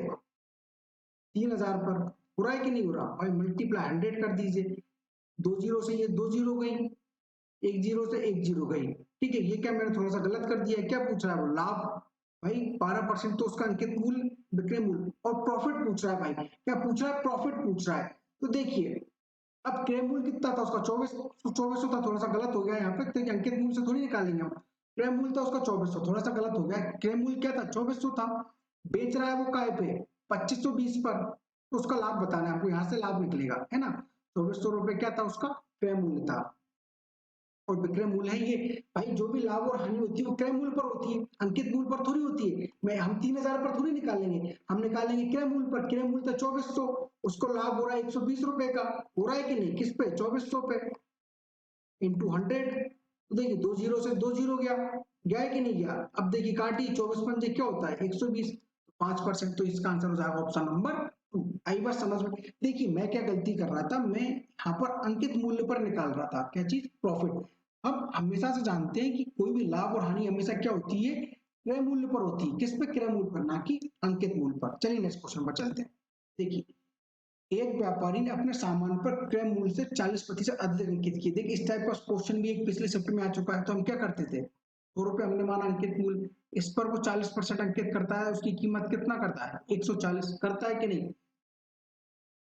3000 पर, हो रहा है कि नहीं हो रहा भाई, मल्टीप्लाई 100 कर दीजिए। दो जीरो से ये दो जीरो गई, एक जीरो से एक जीरो गई, ठीक है। ये क्या मैंने थोड़ा सा गलत कर दिया है, क्या पूछ रहा है वो, लाभ, भाई 12% तो उसका अंकित मूल्य, विक्रय मूल्य, और प्रॉफिट पूछ रहा है भाई, क्या पूछ रहा है, प्रॉफिट पूछ रहा है। तो देखिए अब क्रय मूल्य कितना था उसका, 2400 था, थोड़ा सा गलत हो गया यहाँ पे, तो अंकित मूल्य से थोड़ी निकालेंगे हम। क्रय मूल्य था उसका 2400, थोड़ा सा गलत हो गया, क्रय मूल्य क्या था, 2400 था, बेच रहा है वो काय पे, 2520 पर, तो उसका लाभ बताना है आपको, यहाँ से लाभ निकलेगा, है ना। 2400 रुपए क्या था उसका क्रय मूल्य था, और विक्रय मूल्य है ये। भाई जो भी लाभ और हानि होती है वो क्रय मूल्य पर होती है, अंकित मूल्य पर थोड़ी होती है। मैं हम 3000 पर थोड़ी निकालेंगे, हम निकालेंगे क्रय मूल्य पर, क्रय मूल्य था 2400, उसको लाभ हो रहा है 120 रुपए का, हो रहा है कि नहीं, किस पे, 2400 पे, इंटू 100। तो देखिए दो जीरो से दो जीरो गया, गया है कि नहीं गया। अब देखिए काटी, 24×5 क्या होता है 120, 5%, तो इसका आंसर हो जाएगा ऑप्शन नंबर 2। आई बात समझ में। देखिए मैं क्या गलती कर रहा था, मैं यहाँ पर अंकित मूल्य पर निकाल रहा था, क्या चीज, प्रॉफिट। हम हमेशा से जानते हैं कि कोई भी लाभ और हानि हमेशा क्या होती है, क्रय मूल्य पर होती है, किस पे, क्रय मूल्य पर, ना कि अंकित मूल्य पर। चलिए नेक्स्ट क्वेश्चन पर चलते हैं। देखिए एक व्यापारी ने अपने सामान पर क्रय मूल्य से 40% अधिक अंकित किए। देखिए इस टाइप का क्वेश्चन भी एक पिछले शिफ्ट में आ चुका है। तो हम क्या करते थे, 2 रुपए हमने माना अंकित मूल्य, इस पर वो 40% अंकित करता है, उसकी कीमत कितना करता है, 140 करता है कि नहीं,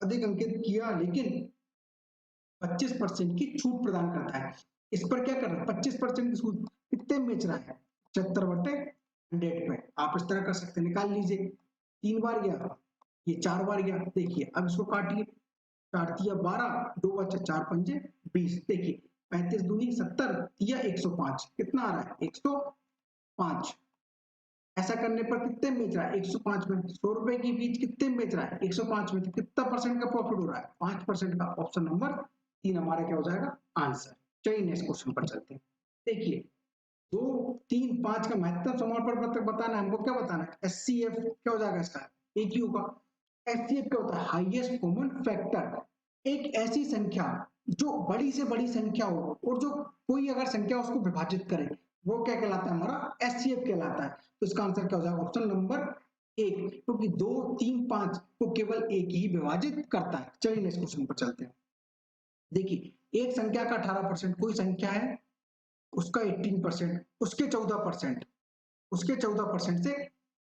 अधिक अंकित किया, लेकिन 25% की छूट प्रदान करता है। इस पर क्या कर रहा है, 25% की छूट, कितने में बेच रहा है, 75/100 पे। आप इस तरह कर सकते हैं, निकाल लीजिए। 3 बार गया, ये 4 बार गया। देखिए अब इसको काटिए, 4×12, 2 बचा, 4×5 20। देखिए 35 दूनी 70, या 105, कितना आ रहा है, 105। ऐसा करने पर कितने में बेच रहा है, 105 में। 100 रुपए की बीज कितने में बेच रहा है, 105 में, तो कितना परसेंट का प्रॉफिट हो रहा है, 5% का। ऑप्शन नंबर 3 हमारा क्या हो जाएगा, आंसर। चलिए नेक्स्ट क्वेश्चन पर चलते हैं। देखिए 2, 3, 5 का महत्तम समान पर बताना है हमको, क्या बताना है, एचसीएफ क्या हो जाएगा इसका, एक ही होगा। एचसीएफ क्या होता है, हाईएस्ट कॉमन फैक्टर, एक ऐसी संख्या जो बड़ी से बड़ी संख्या हो और जो कोई अगर संख्या उसको विभाजित करे, वो क्या कहलाता है, हमारा एचसीएफ कहलाता है। तो इसका आंसर क्या हो जाएगा, ऑप्शन नंबर 1, क्योंकि 2, 3, 5 को केवल एक ही विभाजित करता है। चलिए नेक्स्ट क्वेश्चन पर चलते हैं। देखिए एक संख्या का 18%, कोई संख्या है उसका 18%, उसके 14%, उसके 14% से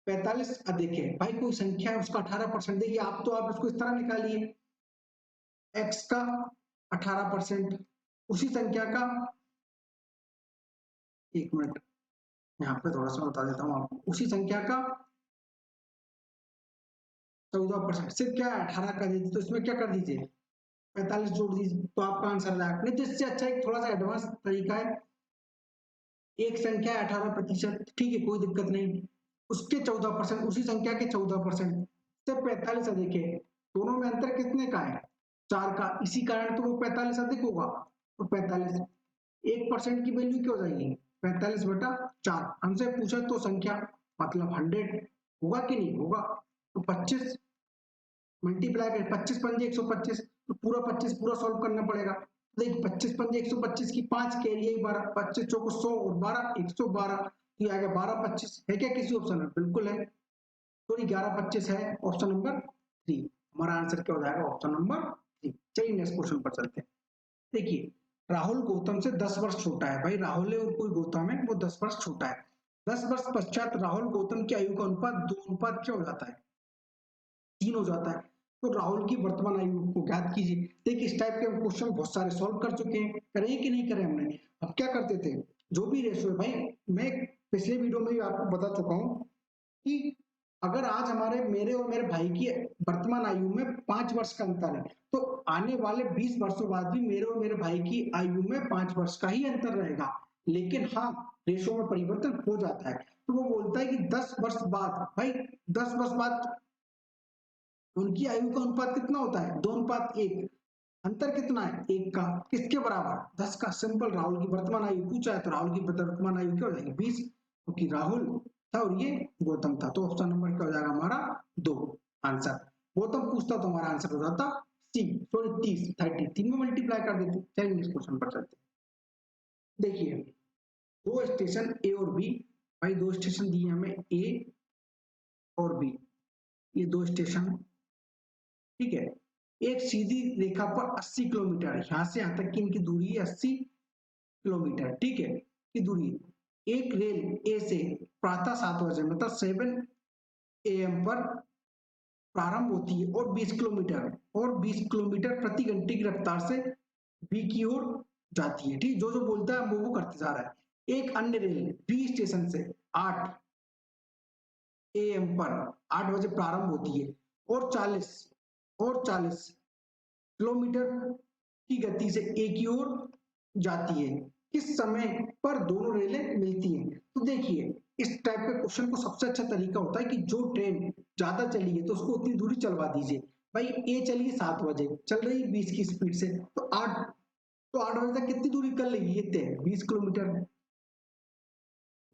45 अधिक है। भाई कोई संख्या है उसका 18%, देखिए आप तो आप इसको इस तरह निकालिए, x का 18%, उसी संख्या का, एक मिनट यहाँ पे थोड़ा सा बता देता हूँ आपको, उसी संख्या का 14% सिर्फ क्या है, 18 कर दीजिए, तो इसमें क्या कर दीजिए, 45 जोड़ दीजिए, तो आपका आंसर आ जाएगा। नहीं तो इससे अच्छा एक थोड़ा सा एडवांस तरीका है, एक संख्या है 18%, ठीक है कोई दिक्कत नहीं, उसके 14%, उसी संख्या के 14% से 45 अधिक है, दोनों में अंतर कितने का है, 4 का, इसी कारण तो वो 45 अधिक होगा। तो 45, 1% की वैल्यू क्या हो जाएगी, 45/4। हमसे पूछा तो संख्या मतलब 100 होगा कि नहीं होगा, तो 25 मल्टीप्लाई कर, 25×5 125, तो पूरा 25 पूरा सॉल्व करना पड़ेगा। देखिए 25×5 125 की 5 कैरी है 12, 25 चौको 100 और 12 112, तो आ गया 12×25 है क्या किसी ऑप्शन में, बिल्कुल है, सॉरी 11×25 है, ऑप्शन नंबर 3। हमारा आंसर क्या हो जाएगा, ऑप्शन नंबर 3। चलिए नेक्स्ट क्वेश्चन पर चलते हैं। देखिए राहुल गौतम से 10 वर्ष छोटा है, भाई राहुल है और कोई गौतम है, वो 10 वर्ष छोटा है। 10 वर्ष पश्चात राहुल गौतम की आयु का अनुपात 2 अनुपात क्या हो जाता है, 3 हो जाता है। तो राहुल की वर्तमान आयु को ज्ञात कीजिए। देखिए इस टाइप के क्वेश्चन बहुत सारे सॉल्व कर चुके हैं, करें कि नहीं करें हमने। अब क्या करते थे, जो भी रेशियो है भाई, मैं पिछले वीडियो में भी आपको बता चुका हूँ कि अगर आज हमारे मेरे और मेरे भाई की वर्तमान आयु में 5 वर्ष का अंतर है, तो आने वाले 20 वर्षों बाद भी मेरे और मेरे भाई की आयु में 5 वर्ष का ही अंतर रहेगा। लेकिन हाँ, रेशो में परिवर्तन हो जाता है। तो वो बोलता है कि 10 वर्ष बाद, भाई 10 वर्ष बाद उनकी आयु का अनुपात कितना होता है? 2:1। अंतर कितना है? 1 का। किसके बराबर? 10 का। सिंपल। राहुल की वर्तमान आयु पूछा है तो राहुल की वर्तमान आयु क्या हो जाएगी? 20, क्योंकि राहुल था और ये गौतम था। तो ऑप्शन नंबर क्या हो जाएगा हमारा? 2 आंसर। गौतम पूछता तो हमारा आंसर हो जाता सी, सॉरी 30, 30 3 में मल्टीप्लाई कर देते। चलिए नेक्स्ट क्वेश्चन पर चलते हैं। देखिए, दो स्टेशन ए और बी, भाई दो स्टेशन दिए हमें ए और बी, ये दो स्टेशन, ठीक है। एक सीधी रेखा पर 80 किलोमीटर, यहां से यहां तक की इनकी दूरी है 80 किलोमीटर, ठीक है, की दूरी। एक रेल ए से प्रातः 7 बजे मतलब 7 AM पर प्रारंभ होती है और 20 किलोमीटर प्रति घंटे की रफ्तार से बी की ओर जाती है, ठीक। जो जो बोलता है वो करते जा रहा है। एक अन्य रेल बी स्टेशन से 8 AM पर 8 बजे प्रारंभ होती है और 40 किलोमीटर की गति से ए की ओर जाती है। किस समय पर दोनों रेलें मिलती हैं? तो देखिए, इस टाइप के क्वेश्चन को सबसे अच्छा तरीका होता है कि जो ट्रेन ज्यादा चली है तो उसको उतनी दूरी चलवा दीजिए। भाई ए चली 7 बजे, चल रही 20 की स्पीड से, तो 8 बजे तक कितनी दूरी कर लेगी? ये 20 किलोमीटर,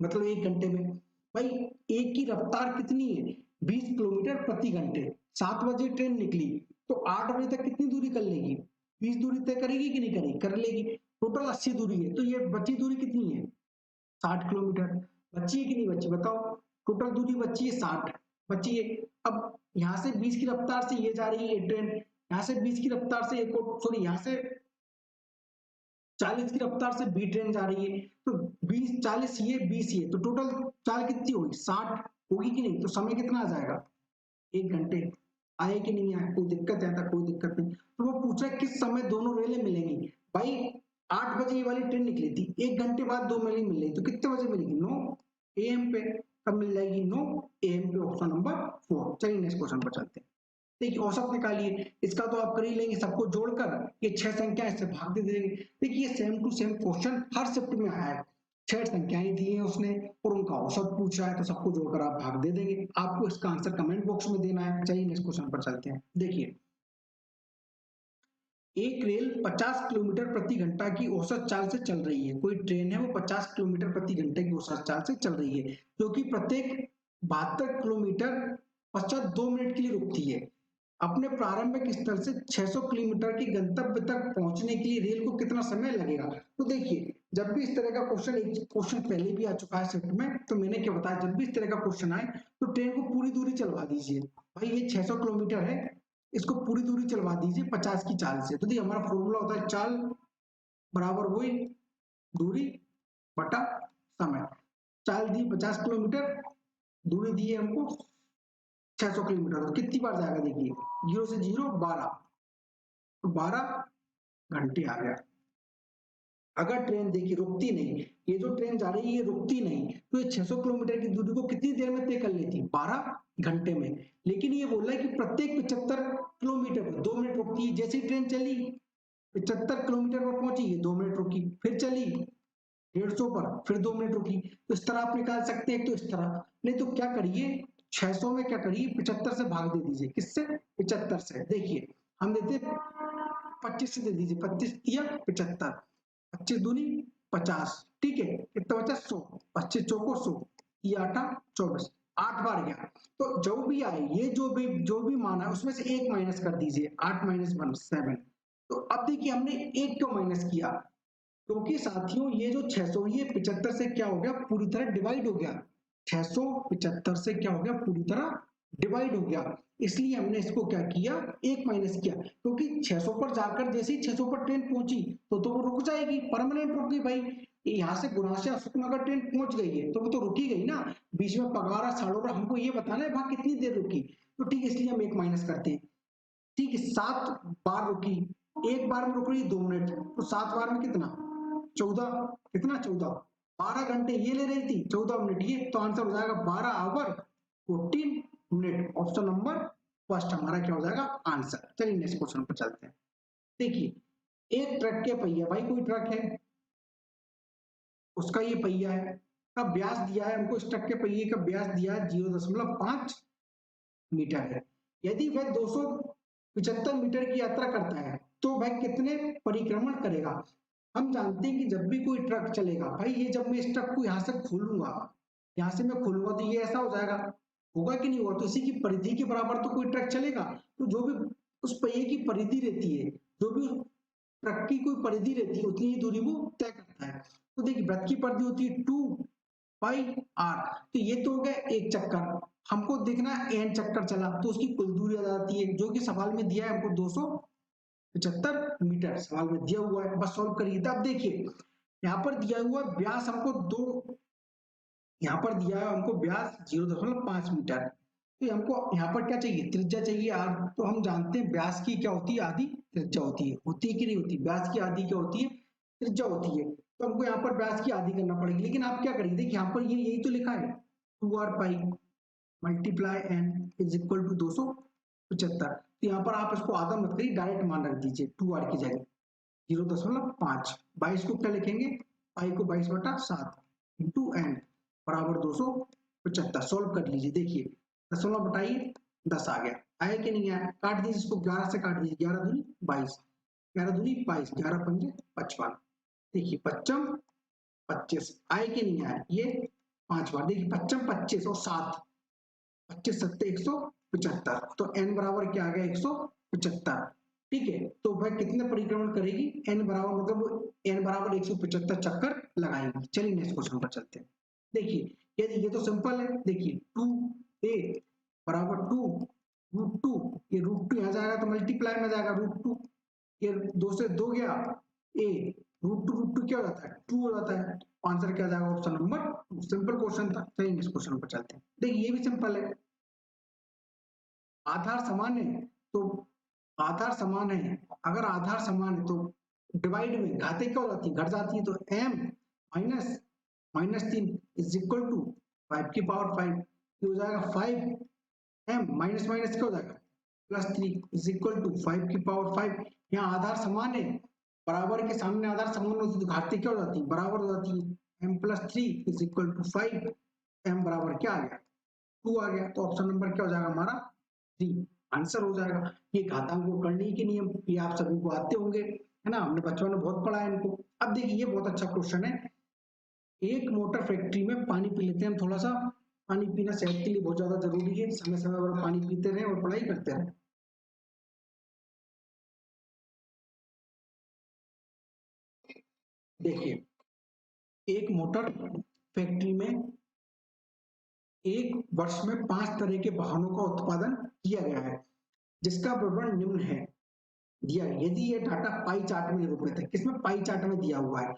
मतलब 1 घंटे में। भाई ए की रफ्तार कितनी है? 20 किलोमीटर प्रति घंटे। 7 बजे ट्रेन निकली तो 8 बजे तक कितनी दूरी कर लेगी? 20 दूरी तय करेगी कि नहीं करेगी? कर लेगी। टोटल 80 दूरी है, तो ये बची दूरी कितनी है? 60 किलोमीटर। बची है कि नहीं बची? बताओ। टोटल दूरी बची है 60, बची है। अब यहाँ से 20 की रफ्तार से ये जा रही है ट्रेन, यहाँ से 20 की रफ्तार से एक, सॉरी यहाँ से 40 की रफ्तार से बी ट्रेन जा रही है, तो 20 40 ये 20 ये, तो टोटल चाल कितनी होगी? 60 होगी कि नहीं? तो समय कितना आ जाएगा? 1 घंटे। आए कि नहीं आए? कोई दिक्कत है? कोई दिक्कत नहीं। तो वो पूछा किस समय दोनों रेलें मिलेंगी। भाई 8 बजे ये वाली ट्रेन निकली थी, 1 घंटे बाद दो रेलें मिल रही, तो कितने बजे मिलेगी? 9 AM पे। कब मिल जाएगी? 9 AM पे। Option number 4। चलिए नेक्स्ट क्वेश्चन पर चलते हैं। देखिए, औसत निकालिए। इसका तो आप कर ही लेंगे, सबको जोड़कर ये 6 संख्या इससे भाग दे देंगे। देखिए, सेम टू सेम क्वेश्चन हर शिफ्ट में आया है। 6 संख्याएं दी हैं उसने और उनका औसत पूछ रहा है, तो सबको जोड़कर आप भाग दे देंगे। आपको इसका आंसर कमेंट बॉक्स में देना है। चलिए नेक्स्ट क्वेश्चन पर चलते हैं। देखिए, एक रेल 50 किलोमीटर प्रति घंटा की औसत चाल से चल रही है। कोई ट्रेन है वो 50 किलोमीटर प्रति घंटे की औसत चाल से चल रही है, जो कि प्रत्येक 72 किलोमीटर पश्चात 2 मिनट के लिए रुकती है। अपने प्रारंभिक स्थल से 600 किलोमीटर की गंतव्य तक पहुंचने के लिए रेल को कितना समय लगेगा? तो देखिए, जब भी इस तरह का क्वेश्चन, एक क्वेश्चन पहले भी आ चुका है शिफ्ट में, तो मैंने क्या बताया, जब भी इस तरह का क्वेश्चन आए तो ट्रेन को पूरी दूरी चलवा दीजिए। भाई ये 600 किलोमीटर है, इसको पूरी दूरी चलवा दीजिए 50 की चाल से। तो देखिए, हमारा फॉर्मूला होता है चाल बराबर वही दूरी बटा समय। चाल दी 50 किलोमीटर, दूरी दी है हमको 600 किलोमीटर, तो कितनी बार जाएगा? देखिए, 0 से 0 12, तो 12 घंटे आ गया। अगर ट्रेन देखिए रुकती नहीं, ये जो ट्रेन जा रही है ये रुकती नहीं, तो ये 600 किलोमीटर की दूरी को कितनी देर में तय कर लेती? 12 घंटे में। लेकिन ये बोल रहा है कि प्रत्येक 75 किलोमीटर पर 2 मिनट रुकती है। जैसे ही ट्रेन चली 75 किलोमीटर पर पहुंची, ये 2 मिनट रुकी, फिर चली 150 पर, फिर 2 मिनट रुकी। तो इस तरह आप निकाल सकते हैं, तो इस तरह नहीं तो क्या करिए, 600 में क्या करिए, 75 से भाग दे दीजिए। किससे? 75 से। देखिए, हम देते 25 से दे दीजिए, 25 दिया 75, 25 दूनी 50, ठीक है। कितना बचा? 100। 25 चौको 100, ये 8 24, 8 बार गया। तो जो भी आए, ये जो भी माना है उसमें से एक माइनस कर दीजिए। 8 - 1 7। तो अब देखिए, हमने एक क्यों माइनस किया? क्योंकि साथियों ये जो 600, ये 75 से क्या हो गया? पूरी तरह डिवाइड हो गया। 600 75 से क्या हो गया? पूरी तरह डिवाइड हो गया। इसलिए हमने इसको क्या किया? एक माइनस किया। क्योंकि 600 पर जाकर जैसे ही 600 पर ट्रेन पहुंची तो वो रुक जाएगी, परमानेंट रुक गई। भाई यहाँ से गुना से अशोक अगर ट्रेन पहुंच गई है तो वो तो रुकी गई ना। बीच में पगारा साड़ोरा, हमको ये बताना है वहां कितनी देर रुकी। तो ठीक है, इसलिए हम एक माइनस करते हैं। ठीक है, 7 बार रुकी, एक बार में रुक रही 2 मिनट, तो 7 बार में कितना? 14। कितना? 14। 12 घंटे ये ले रही थी, 14 मिनट ये, तो आंसर हो जाएगा 12 hour 14 minute. Option number first हमारा क्या हो जाएगा आंसर। चलिए नेक्स्ट क्वेश्चन पर चलते हैं। देखिए एक ट्रक के पहिया, भाई कोई ट्रक है, उसका ये पहिया है, का व्यास दिया है हमको, इस ट्रक के पहिए का व्यास दिया है 0.5 मीटर है। यदि वह 275 मीटर की यात्रा करता है तो वह कितने परिक्रमण करेगा। हम जानते हैं कि जब भी कोई ट्रक चलेगा, भाई ये जब मैं इस ट्रक को यहाँ से खोलूंगा, यहाँ से मैं खोलूंगा तो ये ऐसा हो जाएगा, होगा कि नहीं होगा, तो इसी की परिधि के बराबर तो कोई ट्रक चलेगा। तो जो भी उस पहिए की परिधि रहती है, जो भी ट्रक की कोई परिधि रहती है, उतनी ही दूरी वो तय करता है। तो देखिए वृत्त की परिधि होती है 2πr, तो ये तो हो गया एक चक्कर। हमको देखना n चक्कर चला तो उसकी कुल दूरी आ जाती है, जो कि सवाल में दिया है हमको 275 मीटर सवाल में दिया हुआ है, बस सॉल्व करिए। अब देखिए यहाँ पर दिया हुआ व्यास हमको दो, यहाँ पर दिया है हमको व्यास 0.5 मीटर, तो हमको यहाँ पर क्या चाहिए, त्रिज्या चाहिए r। तो हम जानते हैं व्यास की क्या होती है, आधी त्रिज्या होती है कि नहीं होती, व्यास की आधी क्या होती है, त्रिज्या होती है। तो हमको यहाँ पर व्यास की आधी करना पड़ेगी, लेकिन आप क्या करिए, देखिए यहाँ पर ये यही तो लिखा है 2r pi multiply n is equal to 275। तो यहाँ पर आप इसको आधा मत करिए, डायरेक्ट मान रख दीजिए 2r की जगह 0.5। 22 को क्या लिखेंगे, पाई को 22/7 इंटू n बराबर 275। सॉल्व कर लीजिए, देखिए 10 बटाइए 10 आ गया, आया कि नहीं आया, काट दीजिए इसको, 11 से काट दीजिए, 11 दूनी 22, 11 दूनी 22, 11 पंजे 55। देखिए 55 25 आए कि नहीं आया, ये 5 बार, देखिए 55 25 और 7, 25 7 175, तो n बराबर क्या आ गया 175। ठीक है, तो वह कितने परिक्रमण करेगी, n बराबर मतलब n बराबर 175 चक्कर लगाएंगे। चलिए नेक्स्ट क्वेश्चन पर चलते हैं। देखिए ये तो सिंपल है, देखिए 2a बराबर 2√2, ये √2 यहाँ जाएगा तो मल्टीप्लाई में जाएगा √2, ये 2 से 2 गया a, √2 क्या हो जाता है 2 हो जाता है, आंसर क्या जाएगा ऑप्शन नंबर 2। सिंपल क्वेश्चन था। चलिए नेक्स्ट क्वेश्चन पर चलते हैं। देखिए ये भी सिंपल है, आधार समान है तो आधार समान है, अगर आधार समान है तो डिवाइड में घाते क्या हो जाती है, घट जाती है, तो m minus -3 is equal to 5 की पावर 5, ये हो जाएगा 5m माइनस माइनस क्या हो जाएगा +3 इज इक्वल टू 5 की पावर 5। यहाँ आधार समान है, बराबर के सामने आधार समान होती है तो घाते क्या हो जाती है, बराबर हो जाती है, m+3 is equal to 5, m बराबर क्या आ गया 2 आ गया, तो ऑप्शन नंबर क्या हो जाएगा हमारा 3 आंसर हो जाएगा। ये घातांकों करने के नियम ये आप सभी को आते होंगे, है ना, हमने बचपन में बहुत पढ़ा है इनको। अब देखिए ये बहुत अच्छा क्वेश्चन है, एक मोटर फैक्ट्री में पानी पी लेते हैं हम थोड़ा सा, पानी पीना सेहत के लिए बहुत ज्यादा जरूरी है, समय समय पर पानी पीते रहें और पढ़ाई करते रहें। देखिए एक मोटर फैक्ट्री में एक वर्ष में 5 तरह के वाहनों का उत्पादन किया गया है, जिसका विवरण निम्न है दिया है। यदि ये डाटा पाई चार्ट में निरूपित है, किसमें पाई चार्ट में दिया हुआ है,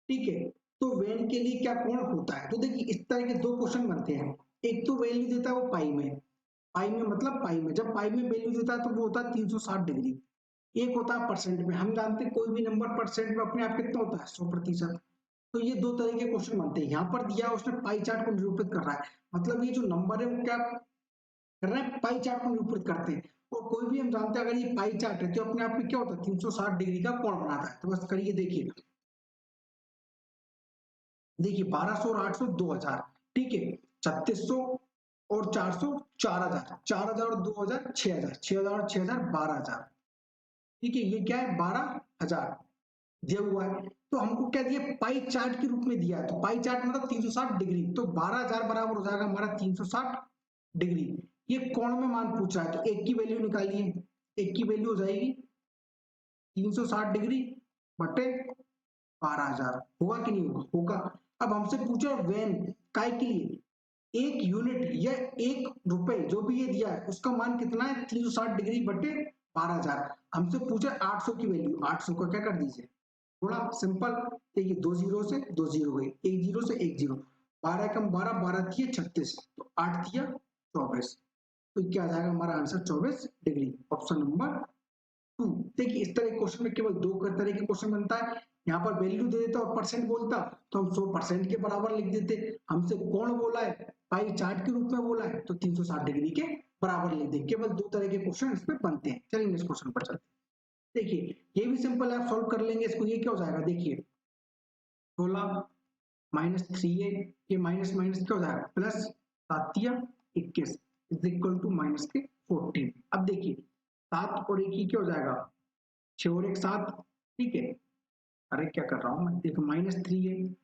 ठीक है, तो वेन के लिए क्या कोण होता है। तो देखिए इस तरह के दो क्वेश्चन बनते हैं, एक तो वैल्यू देता है वो पाई में, पाई में मतलब पाई में, जब पाई में वैल्यू देता है तो वो होता है 360 डिग्री। एक होता है परसेंट में, हम जानते हैं कोई भी नंबर परसेंट में अपने आप कितना होता है 100%। तो ये दो तरह के क्वेश्चन बनते हैं, यहाँ पर दिया उसने पाई चार्ट को निरूपित कर रहा है, मतलब ये जो नंबर है वो क्या कर रहे हैं, पाई चार्ट को निरूपित करते हैं। और कोई भी हम जानते हैं अगर ये पाई चार्ट है तो अपने आप में क्या होता है 360 डिग्री का कोण बनाता है। तो बस करिए, देखिए देखिए 1200 और 800 2000, ठीक है, 3600 और 400 4000, 4000 और 2000 6000, 6000 और 6000 12000, ठीक है, ये क्या है 12000 दिया हुआ है। तो हमको क्या दिया, पाई चार्ट के रूप में दिया है, तो पाई चार्ट मतलब 360 डिग्री, तो 12000 बराबर हो जाएगा हमारा 360 डिग्री। ये कोण में मान पूछ रहा है तो एक की वैल्यू निकालिए, एक की वैल्यू हो जाएगी 360 डिग्री बटे 12000, होगा कि नहीं होगा। अब हमसे पूछा वेन काय के लिए, एक यूनिट या एक रुपए जो भी ये दिया है उसका मान कितना है 360 डिग्री बटे 12000। हमसे पूछा 800 की वैल्यू, 800 का क्या कर दीजिए थोड़ा सिंपल, देखिए 2 जीरो से 2 जीरो गई, 1 जीरो से 1 जीरो, 12 कम 12, 12 थी 36, तो 8 थी 24, तो क्या आ जाएगा हमारा आंसर 24 डिग्री, ऑप्शन नंबर 2। देखिए इस तरह के क्वेश्चन में केवल दो तरह के क्वेश्चन बनता है, यहाँ पर वैल्यू दे देता और परसेंट बोलता तो हम 100% के बराबर लिख देते। हमसे कोण बोला है, पाई चार्ट के रूप में बोला है, तो 360 डिग्री के बराबर लिख दे। केवल 2 तरह के क्वेश्चन इसमें बनते हैं। चलिए इस क्वेश्चन पर चलते हैं। देखिए ये भी सिंपल है, आप सॉल्व कर लेंगे इसको। ये क्या हो जाएगा, देखिए 16 माइनस 3a, ये माइनस माइनस क्या हो जाएगा plus 7 is equal to minus के 14। अब देखिए 7 और 1 ही क्या हो जाएगा, 6 और 1 7, ठीक है। अरे क्या कर रहा हूं मैं, देखो माइनस 3a,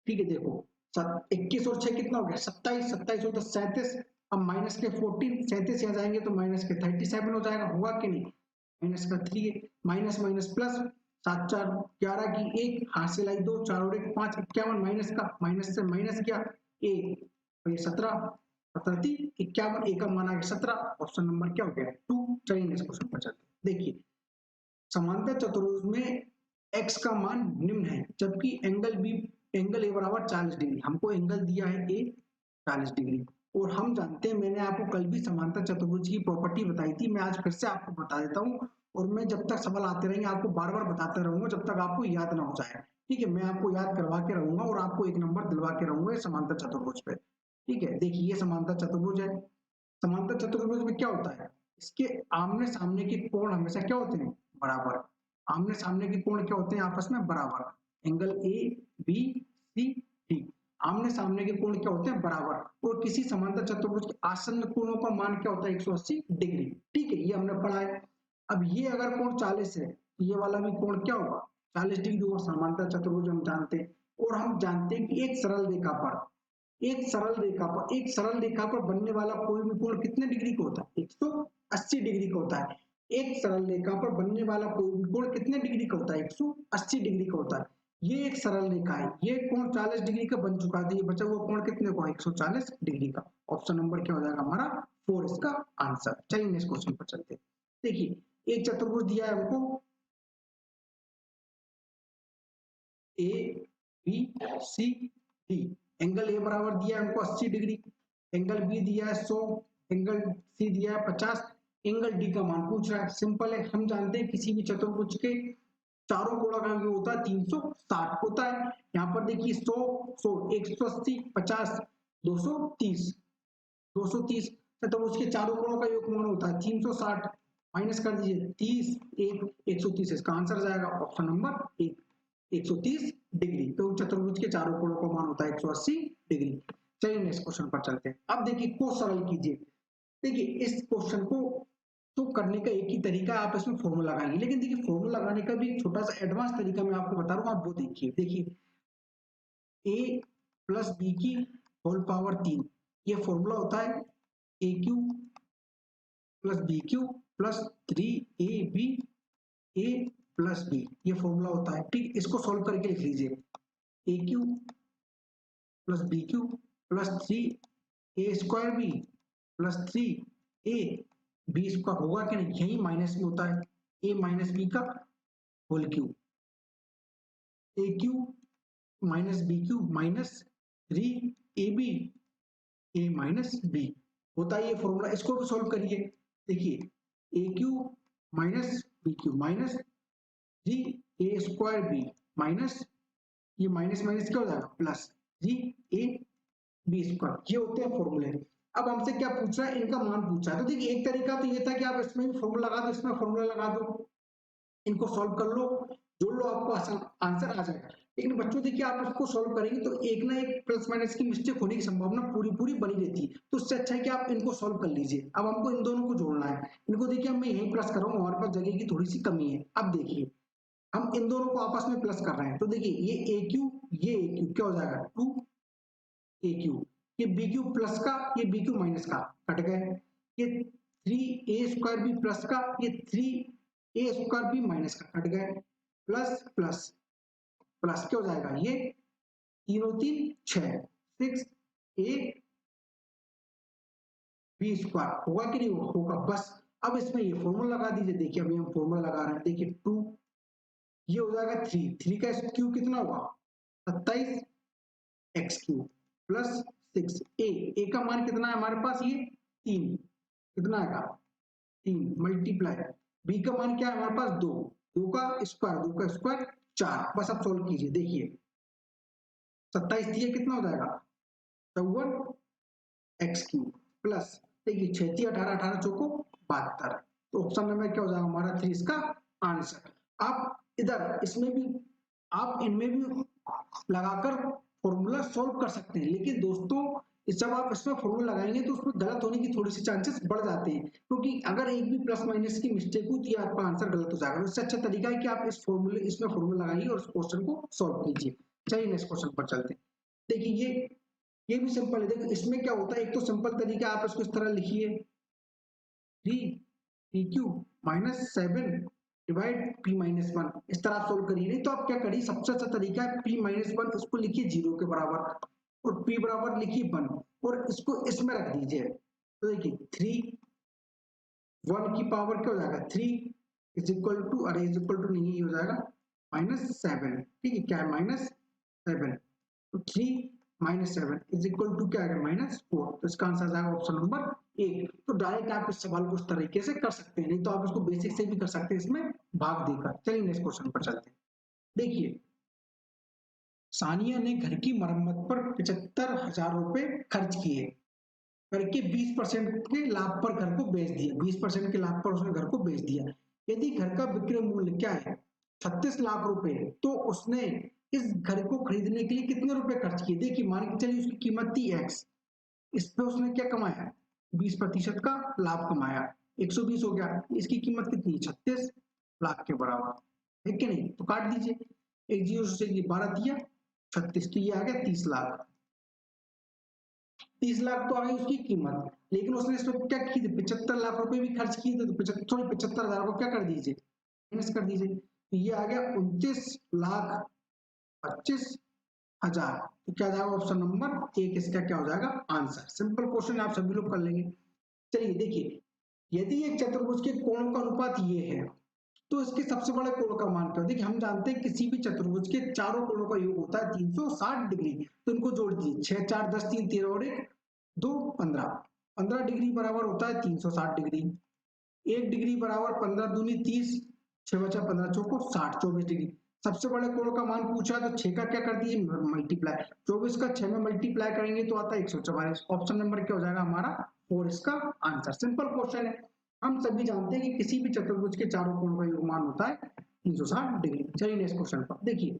ठीक है। देखो 21 और 6 कितना हो गया 27, 27 और 10 37। अब माइनस के 14, 37 यहाँ जाएंगे तो माइनस के 37 हो जाएगा, होगा कि नहीं। माइनस का 3 माइनस माइनस प्लस, 7 4 11 की 1, हाथ से लाई 2, 4 और 1 5, 51 माइनस का, माइनस से माइनस किया 1, तो ये 17, 17 थी 51, एक का मान आ गया 17। ऑप्शन नंबर क्या हो गया 2। चलिए इस क्वेश्चन पर चलते हैं। देखिए समांतर चतुर्भुज में x का मान निम्न है, जबकि एंगल ए बराबर 40 डिग्री। हमको एंगल दिया है ए 40 डिग्री, और हम जानते हैं, मैंने आपको कल भी समांतर चतुर्भुज की प्रॉपर्टी बताई थी, मैं आज फिर से आपको बता देता हूँ। और मैं जब तक सवाल आते रहेंगे आपको बार बार बताते रहूंगा जब तक आपको याद ना हो जाए, ठीक है। मैं आपको याद करवा के रहूंगा और आपको 1 नंबर दिलवा के रहूंगा समांतर चतुर्भुज पे, ठीक है। देखिए ये समांतर चतुर्भुज है। समांतर चतुर्भुज में क्या होता है, इसके आमने सामने के कोण हमेशा क्या होते हैं, बराबर। आमने सामने के कोण क्या होते हैं आपस में, बराबर। Angle A B C D, आमने सामने के कोण क्या होते हैं, बराबर। और किसी समांतर चतुर्भुज के आसन्न कोणों का मान क्या होता है, 180 डिग्री, ठीक है। ये हमने पढ़ा है। अब ये अगर कोण 40 है, ये वाला भी कोण क्या होगा 40 डिग्री होगा। समांतर चतुर्भुज हम जानते हैं, और हम जानते हैं कि एक सरल रेखा पर बनने वाला कोई भी कोण कितने डिग्री का होता है, 180 डिग्री का होता है। एक सरल रेखा पर बनने वाला कोई भी कोण कितने डिग्री का होता है, 180 डिग्री का होता है। ये एक सरल रेखा है, ये कोण 40 डिग्री का बन चुका है, ये बचा हुआ कोण कितने का, 140 डिग्री का। ऑप्शन नंबर क्या हो जाएगा हमारा 4 इसका आंसर। चलिए नेक्स्ट क्वेश्चन पर चलते हैं। देखिए एक चतुर्भुज दिया है हमको A B C D, angle A बराबर दिया है हमको 80 डिग्री, एंगल बी दिया है 100, एंगल सी दिया है 50, एंगल डी का मान पूछ रहा है। सिंपल है, हम जानते हैं किसी भी चतुर्भुज के चारों कोणों का योग होता है 360 होता है। यहाँ पर देखिए 100 100 180 50 230, 230 चतुर्भुज के चारों कोणों का योगफल होता है 360, माइनस कर दीजिए 30 1 130, इसका आंसर जाएगा ऑप्शन नंबर 1 130 डिग्री। तो चतुर्भुज के चारों कोणों का मान होता है 180 डिग्री। चलिए नेक्स्ट क्वेश्चन पर चलते हैं। अब देखिए को सरल कीजिए। देखिए इस क्वेश्चन को तो करने का एक ही तरीका है, आप इसमें फॉर्मूला लगाएंगे, लेकिन देखिए फॉर्मूला लगाने का भी एक छोटा सा एडवांस तरीका मैं आपको बता रहा हूँ, आप वो देखिए। देखिए a प्लस बी की होल पावर 3, ये फॉर्मूला होता है a cube plus b cube plus 3ab a plus b, ये फॉर्मूला होता है, ठीक। इसको सॉल्व करके लिख लीजिए a cube plus b cube plus 3a² b plus 3a b square होगा कि नहीं, यही माइनस में होता है a माइनस बी का whole cube, a cube minus b cube minus 3ab a minus B होता है ये फॉर्मूला। इसको भी सॉल्व करिए। देखिए a cube minus b cube minus 3a² b minus, ये माइनस माइनस क्या हो जाएगा प्लस 3ab², ये होते हैं फॉर्मूले। अब हमसे क्या पूछ रहा है, इनका मान पूछा है। तो देखिए एक तरीका तो ये था कि आप इसमें भी फॉर्मूला लगा दो, इसमें फॉर्मूला लगा दो, इनको सॉल्व कर लो, जोड़ लो, आपको आंसर आ जाएगा। लेकिन बच्चों देखिए आप इसको सॉल्व करेंगे तो एक ना एक प्लस माइनस की मिस्टेक होने की संभावना पूरी पूरी बनी रहती है, तो उससे अच्छा है कि आप इनको सॉल्व कर लीजिए। अब हमको इन दोनों को जोड़ना है, इनको देखिए मैं यहीं प्लस कर रहा हूँ, हमारे पास जगह की थोड़ी सी कमी है। अब देखिए हम इन दोनों को आपस में प्लस कर रहे हैं, तो देखिए ये ए क्यू, ये ए क्यू क्या हो जाएगा 2a क्यू, ये बी क्यू प्लस का, ये बी क्यू माइनस का कट गए, ये 3a² बी प्लस का, ये 3a² बी माइनस का कट गए, प्लस प्लस प्लस क्या हो जाएगा, ये 3 और 3 6 6a b² होगा कि नहीं होगा, बस। अब इसमें ये फॉर्मूला लगा दीजिए। देखिए अभी हम फॉर्मूला लगा रहे हैं, देखिए 2, ये हो जाएगा 3 का क्यूब कितना होगा 27 एक्स क्यूब प्लस 6a का मान कितना है हमारे पास, ये 3, कितना आएगा 3 मल्टीप्लाई, बी का मान क्या है हमारे पास 2 का स्क्वायर 4, बस अब सोल्व कीजिए। देखिए 27 दिए कितना हो जाएगा 54 एक्स क्यूब प्लस, देखिए 6 18 18 चौको 72, तो ऑप्शन नंबर क्या हो जाएगा हमारा 3 इसका आंसर। आप इधर इसमें भी आप इनमें भी लगाकर फॉर्मूला सॉल्व कर सकते हैं, लेकिन दोस्तों जब आप इसमें फॉर्मूला लगाएंगे तो उसमें गलत होने की थोड़ी सी चांसेस बढ़ जाते हैं, क्योंकि अगर एक भी प्लस माइनस की मिस्टेक हुई तो आपका आंसर गलत हो जाएगा। इससे अच्छा तरीका है कि आप इसमें फॉर्मूला लगाइए और इस क्वेश्चन को सॉल्व कीजिए। चलिए नेक्स्ट क्वेश्चन पर चलते हैं। देखिए ये भी सिंपल है। देखिए इसमें क्या होता है, एक तो सिंपल तरीका आप इसको इस तरह लिखिए 3 माइनस 7 डिवाइड p-1, इस तरह आप सोल्व करिए। नहीं तो आप क्या करिए, सबसे अच्छा तरीका है p-1 इसको लिखिए 0 के बराबर और p बराबर लिखिए 1 और इसको इसमें रख दीजिए। तो देखिए 3 1 की पावर क्या हो जाएगा 3 इज इक्वल टू, अरे इज इक्वल टू नहीं, हो जाएगा -7। ठीक है, क्या है -7, तो 3 -7 इज इक्वल टू क्या है -4, तो इसका आंसर आ जाएगा ऑप्शन नंबर 1। तो डायरेक्ट आप इस सवाल को उस तरीके से कर सकते हैं, नहीं तो आप इसको बेसिक से भी कर सकते हैं इसमें भाग देकर। चलिए नेक्स्ट क्वेश्चन पर चलते हैं। देखिए सानिया ने घर की मरम्मत पर 75,000 रुपए खर्च किए, घर के 20% के लाभ पर घर को बेच दिया, 20% के लाभ पर उसने घर को बेच दिया। यदि घर का विक्रय मूल्य क्या है 36 लाख रुपए, तो उसने इस घर को खरीदने के लिए कितने रुपए खर्च किए। देखिए मान के चलिए उसकी कीमत थी एक्स, इस पे उसने क्या कमाया 20% का लाभ कमाया, 120 हो गया, इसकी कीमत कितनी 36 लाख के बराबर है कि नहीं। तो काट दीजिए, एक जीरो से 12 दिया 36, तो ये आ गया 30 लाख। 30 लाख तो आ गई उसकी कीमत, लेकिन उसने इसमें क्या की थी 75 लाख रुपए भी खर्च किए थे, तो 75,000 को क्या कर दीजिए माइनस कर दीजिए, तो ये आ गया 29,25,000। तो क्या जाएगा ऑप्शन नंबर 1 इसका क्या हो जाएगा आंसर। सिंपल क्वेश्चन आप सभी लोग कर लेंगे। चलिए देखिए यदि एक चतुर्भुज के कोणों का अनुपात ये है, तो इसके सबसे बड़े कोण का मान क्या है। देखिए हम जानते हैं किसी भी चतुर्भुज के चारों कोणों का योग होता है 360 डिग्री, तो इनको जोड़ दीजिए 6 4 10 3 13 और 1 2 15, 15 डिग्री बराबर होता है 360 डिग्री, 1 डिग्री बराबर 15 दूनी 30, 6 बचा 15 चौको 60, 24 डिग्री। सबसे बड़े कोण का मान पूछा है तो 6 का क्या कर दीजिए मल्टीप्लाई, 24 का 6 में मल्टीप्लाई करेंगे तो आता है 144। ऑप्शन नंबर क्या हो जाएगा हमारा 4 इसका आंसर। सिंपल क्वेश्चन है, हम सभी जानते हैं कि किसी भी चतुर्भुज के चारों कोणों का योगमान होता है 360 डिग्री। चलिए नेक्स्ट क्वेश्चन पर देखिए,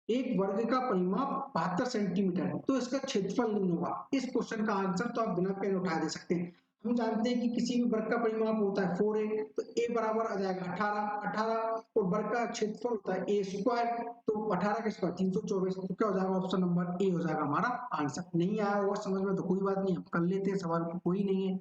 एक वर्ग का परिमाप 72 सेंटीमीटर है, तो इसका क्षेत्रफल नहीं होगा। इस क्वेश्चन का आंसर तो आप बिना पेन उठा दे सकते हैं। हम जानते हैं कि किसी भी वर्ग का परिमाप होता है 4a, तो a बराबर आ जाएगा 18 और वर्ग का क्षेत्रफल होता है a स्क्वायर, तो 18 का स्क्वायर 324, तो क्या हो जाएगा ऑप्शन नंबर ए हो जाएगा हमारा आंसर। नहीं आया होगा समझ में तो कोई बात नहीं, हम कर लेते हैं, सवाल को कोई नहीं है।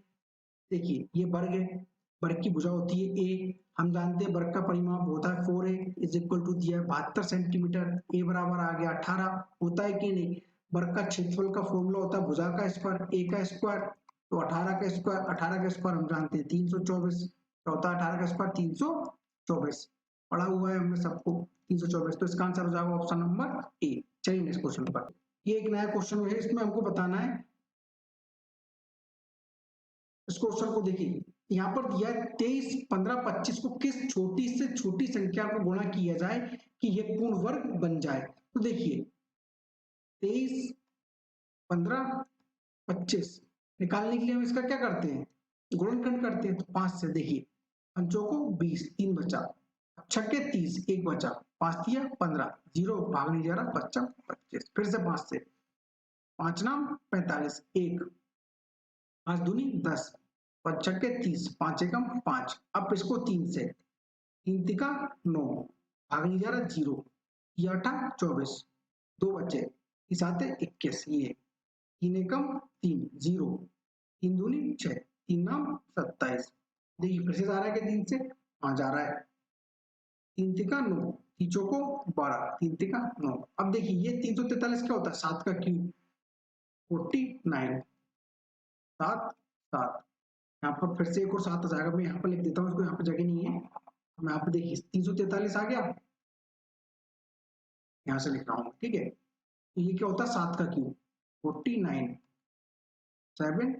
देखिए ये वर्ग है, वर्ग की भुजा होती है ए, हम जानते हैं वर्ग का परिमाप होता है 4a इज इक्वल टू दिया है 72 सेंटीमीटर, ए बराबर आ गया 18, होता है कि नहीं। वर्ग का क्षेत्रफल का फॉर्मूला होता है भुजा का स्क्वायर ए का स्क्वायर, तो 18 का स्क्वायर, 18 का स्क्वायर हम जानते हैं 324, क्या होता है 18 का स्क्वायर 324, पढ़ा हुआ है हमने सबको 324, तो इसका आंसर हो जाएगा ऑप्शन नंबर ए। चलिए नेक्स्ट क्वेश्चन पर, ये एक नया क्वेश्चन है, इसमें हमको बताना है, इस क्वेश्चन को देखिए यहाँ पर दिया है 23 15 25 को किस छोटी से छोटी संख्या को गुणा किया जाए कि यह पूर्ण वर्ग बन जाए। तो देखिए 23 15 25 निकालने के लिए हम इसका क्या करते हैं गुणनखंड करते हैं, तो 5 से देखिए पंचों को 20 3 बचा, छक्के 30 1 बचा, 5 दिया 15 0 भाग नहीं जा रहा, बच्चा 25, फिर से 5 से 5 नाम 45 1 5 दूनी 10, 5 छक्के 30 5 एकम 5, अब इसको 3 से 3 तिका 9 भाग नहीं जा रहा 0, ये 8 24 2 बचे, इस आते 21, ये 3 एकम 3 0, 3 दूनी 6 3 नाम 27। देखिए फिर से जा रहा है कि 3 से, हाँ जा रहा है, 3 तिका 9 तीचों को 12 3 तिका 9। अब देखिए ये 343 क्या होता है 7 का क्यूब 49, 7 7, यहाँ पर फिर से एक और 7 आ जाएगा, मैं यहाँ पर लिख देता हूँ इसको, यहाँ पर जगह नहीं है, मैं यहाँ पे देखिए 343 आ गया, यहाँ से लिख रहा हूँ ठीक है। तो ये क्या होता है 7 का क्यूब 49 7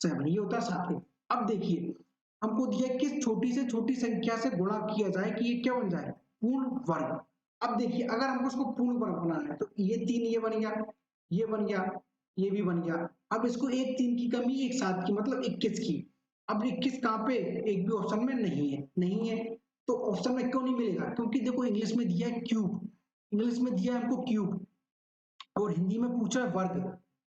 7, ये होता है 7 का। अब देखिए हमको दिया किस छोटी से छोटी संख्या से गुणा किया जाए कि ये क्या बन जाए पूर्ण वर्ग। अब देखिए अगर हमको इसको पूर्ण वर्ग बनाना है तो ये 3 ये बन गया, ये बन गया, ये भी बन गया। अब इसको एक 3 की कमी एक 7 की मतलब 21 की। अब 21 कहाँ पे, एक भी ऑप्शन में नहीं है, नहीं है तो ऑप्शन में क्यों नहीं मिलेगा, क्योंकि देखो इंग्लिश में दिया है क्यूब, इंग्लिश में दिया है हमको क्यूब और हिंदी में पूछा है वर्ग।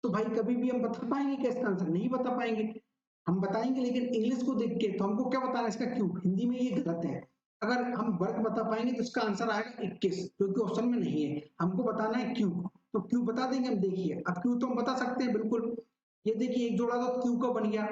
तो भाई कभी भी हम बता पाएंगे क्या इसका आंसर, नहीं बता पाएंगे। हम बताएंगे लेकिन इंग्लिश को देख के, तो हमको क्या बताना है इसका क्यूब, हिंदी में ये गलत है। अगर हम वर्ग बता पाएंगे तो इसका आंसर आएगा 21, जो कि ऑप्शन में नहीं है। हमको बताना है क्यूब, तो क्यूब बता देंगे हम। देखिए अब क्यूब तो हम बता सकते हैं बिल्कुल। ये देखिए एक जोड़ा तो क्यूब का बन गया,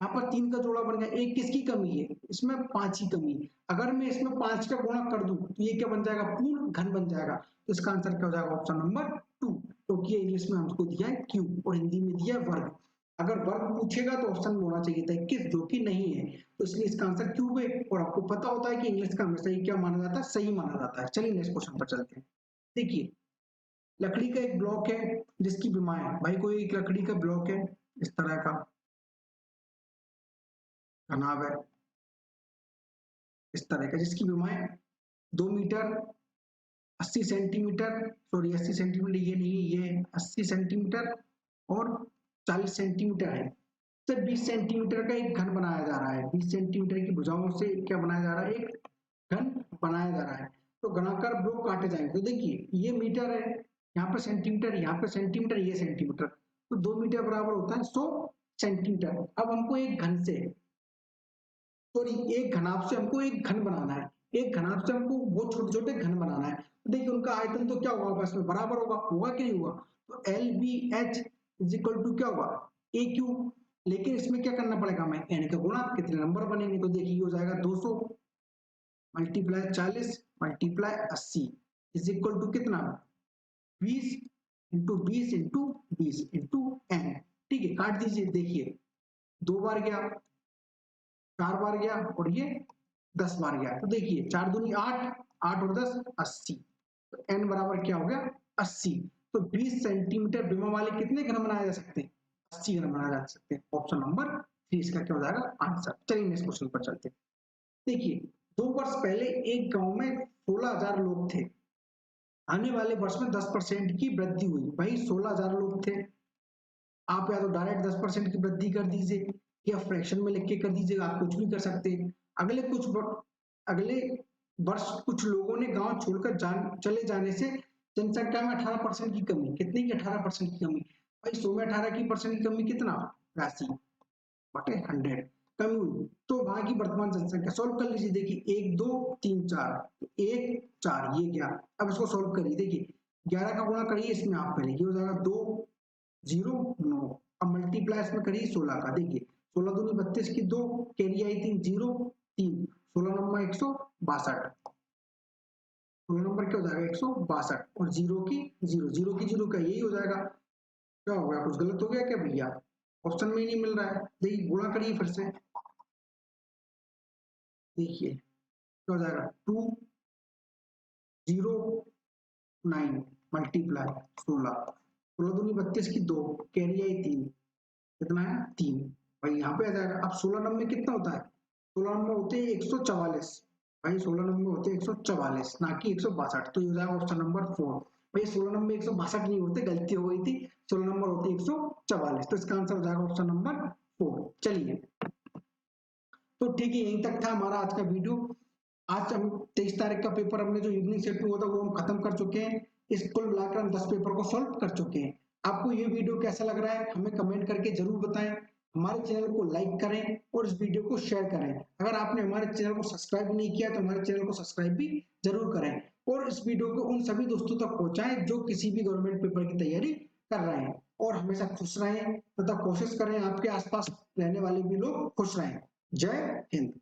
यहाँ पर 3 का जोड़ा बन गया, एक किसकी कमी है, इसमें 5 की कमी है। अगर मैं इसमें 5 का गुणा कर दूं तो ये क्या बन जाएगा, पूर्ण घन बन जाएगा। तो इसका आंसर क्या हो जाएगा, ऑप्शन नंबर 2, क्योंकि तो इंग्लिश में हमको दिया है क्यूब और हिंदी में दिया है वर्ग। अगर वर्ग पूछेगा तो ऑप्शन में होना चाहिए था 21, जो कि नहीं है, तो इसलिए इसका आंसर क्यूब है। और आपको पता होता है कि इंग्लिश का हमेशा ही क्या माना जाता है, सही माना जाता है। चलिए नेक्स्ट क्वेश्चन पर चलते हैं। देखिए लकड़ी का एक ब्लॉक है जिसकी विमाएं, भाई कोई एक लकड़ी का ब्लॉक है इस तरह का घनाभ है, इस तरह का, जिसकी विमाएं 2 मीटर 80 सेंटीमीटर, सॉरी 80 सेंटीमीटर ये नहीं, ये 80 सेंटीमीटर और 40 सेंटीमीटर है। तो 20 सेंटीमीटर का एक घन बनाया जा रहा है, 20 सेंटीमीटर की भुजाओं से क्या बनाया जा रहा है, एक घन बनाया जा रहा है। तो घनाकार ब्लॉक काटे जाएंगे। तो देखिए ये मीटर है, यहाँ पे सेंटीमीटर, यहाँ पे सेंटीमीटर, ये सेंटीमीटर, तो 2 मीटर बराबर होता है 100 सेंटीमीटर। अब हमको एक घन से, सॉरी एक घनाभ से हमको एक घन बनाना है, एक घनाभ से हमको बहुत छोटे छोटे घन बनाना है। तो देखिए उनका आयतन तो क्या होगा, आपस में बराबर होगा, होगा कि नहीं होगा। तो L B H is equal to क्या होगा, ए क्यू। लेकिन इसमें क्या करना पड़ेगा हमें, एन का गुणा, कितने नंबर बनेंगे, तो देखिए हो जाएगा 200 multiply 40 multiply 80 is equal to कितना, 20 इंटू 20 इंटू 20 इंटू एन। ठीक है काट दीजिए, देखिए 2 बार गया, 4 बार गया और ये 10 बार गया। तो देखिए 4 दूनी 8, 8 और 10 80, तो n बराबर क्या हो गया 80। तो 20 सेंटीमीटर विमा वाले कितने घन बनाए जा सकते हैं, 80 घन बनाए जा सकते हैं। ऑप्शन नंबर 3 इसका क्या हो जाएगा आंसर। चलिए नेक्स्ट क्वेश्चन पर चलते हैं। देखिए 2 वर्ष पहले एक गांव में 16,000 लोग थे, आने वाले वर्ष में 10% की वृद्धि हुई। भाई 16,000 लोग थे, आप या तो डायरेक्ट 10% की वृद्धि कर दीजिए या फ्रैक्शन में लिख के कर दीजिएगा, आप कुछ भी कर सकते हैं। अगले वर्ष कुछ लोगों ने गांव छोड़कर चले जाने से जनसंख्या में 18% की कमी, कितनी की 18% की कमी, भाई 100 में 18% की कमी कितना, 82 बटे 100 कमी हुई। तो वहां की वर्तमान जनसंख्या सॉल्व कर लीजिए। देखिए 1 2 3 4, 1 4 ये गया। अब इसको सॉल्व करिए, देखिए 11 का गुणा करिए इसमें आप पहले, ये हो जाएगा 2 0 9, अब मल्टीप्लाई इसमें करिए 16 का, देखिए 16 दूनी 32 की 2, कैरी आई 3 0 3, 16 नंबर 162, 16 नंबर क्या हो जाएगा 162 और 0 की 0, 0 की 0 का यही हो जाएगा। क्या हो गया, कुछ गलत हो गया क्या भैया, ऑप्शन में ही नहीं मिल रहा है। देखिए गुणा करिए फिर से, देखिए क्या हो जाएगा 2 0 9 मल्टीप्लाई 16, 16 दूनी 32 की 2, कैरी आई 3, कितना है 3, भाई यहाँ पे आ जाएगा। अब 16 नंबर कितना होता है, 16 नंबर होते हैं 144, भाई 16 नंबर होते हैं 144 ना कि 162, तो ये हो जाएगा ऑप्शन नंबर 4। भाई 16 नंबर 162 नहीं होते, गलती हो गई थी, 16 नंबर होते 144, तो इसका आंसर हो जाएगा ऑप्शन नंबर 4। चलिए तो ठीक है, यहीं तक था हमारा आज का वीडियो। आज हम 23 तारीख का पेपर, हमने जो इवनिंग सेट हुआ था वो हम खत्म कर चुके हैं। इस कुल मिलाकर हम 10 पेपर को सॉल्व कर चुके हैं। आपको ये वीडियो कैसा लग रहा है हमें कमेंट करके जरूर बताएं। हमारे चैनल को लाइक करें और इस वीडियो को शेयर करें। अगर आपने हमारे चैनल को सब्सक्राइब नहीं किया तो हमारे चैनल को सब्सक्राइब भी जरूर करें और इस वीडियो को उन सभी दोस्तों तक पहुंचाएं जो किसी भी गवर्नमेंट पेपर की तैयारी कर रहे हैं। और हमेशा खुश रहें तथा कोशिश करें आपके आसपास रहने वाले भी लोग खुश रहें। जय हिंद।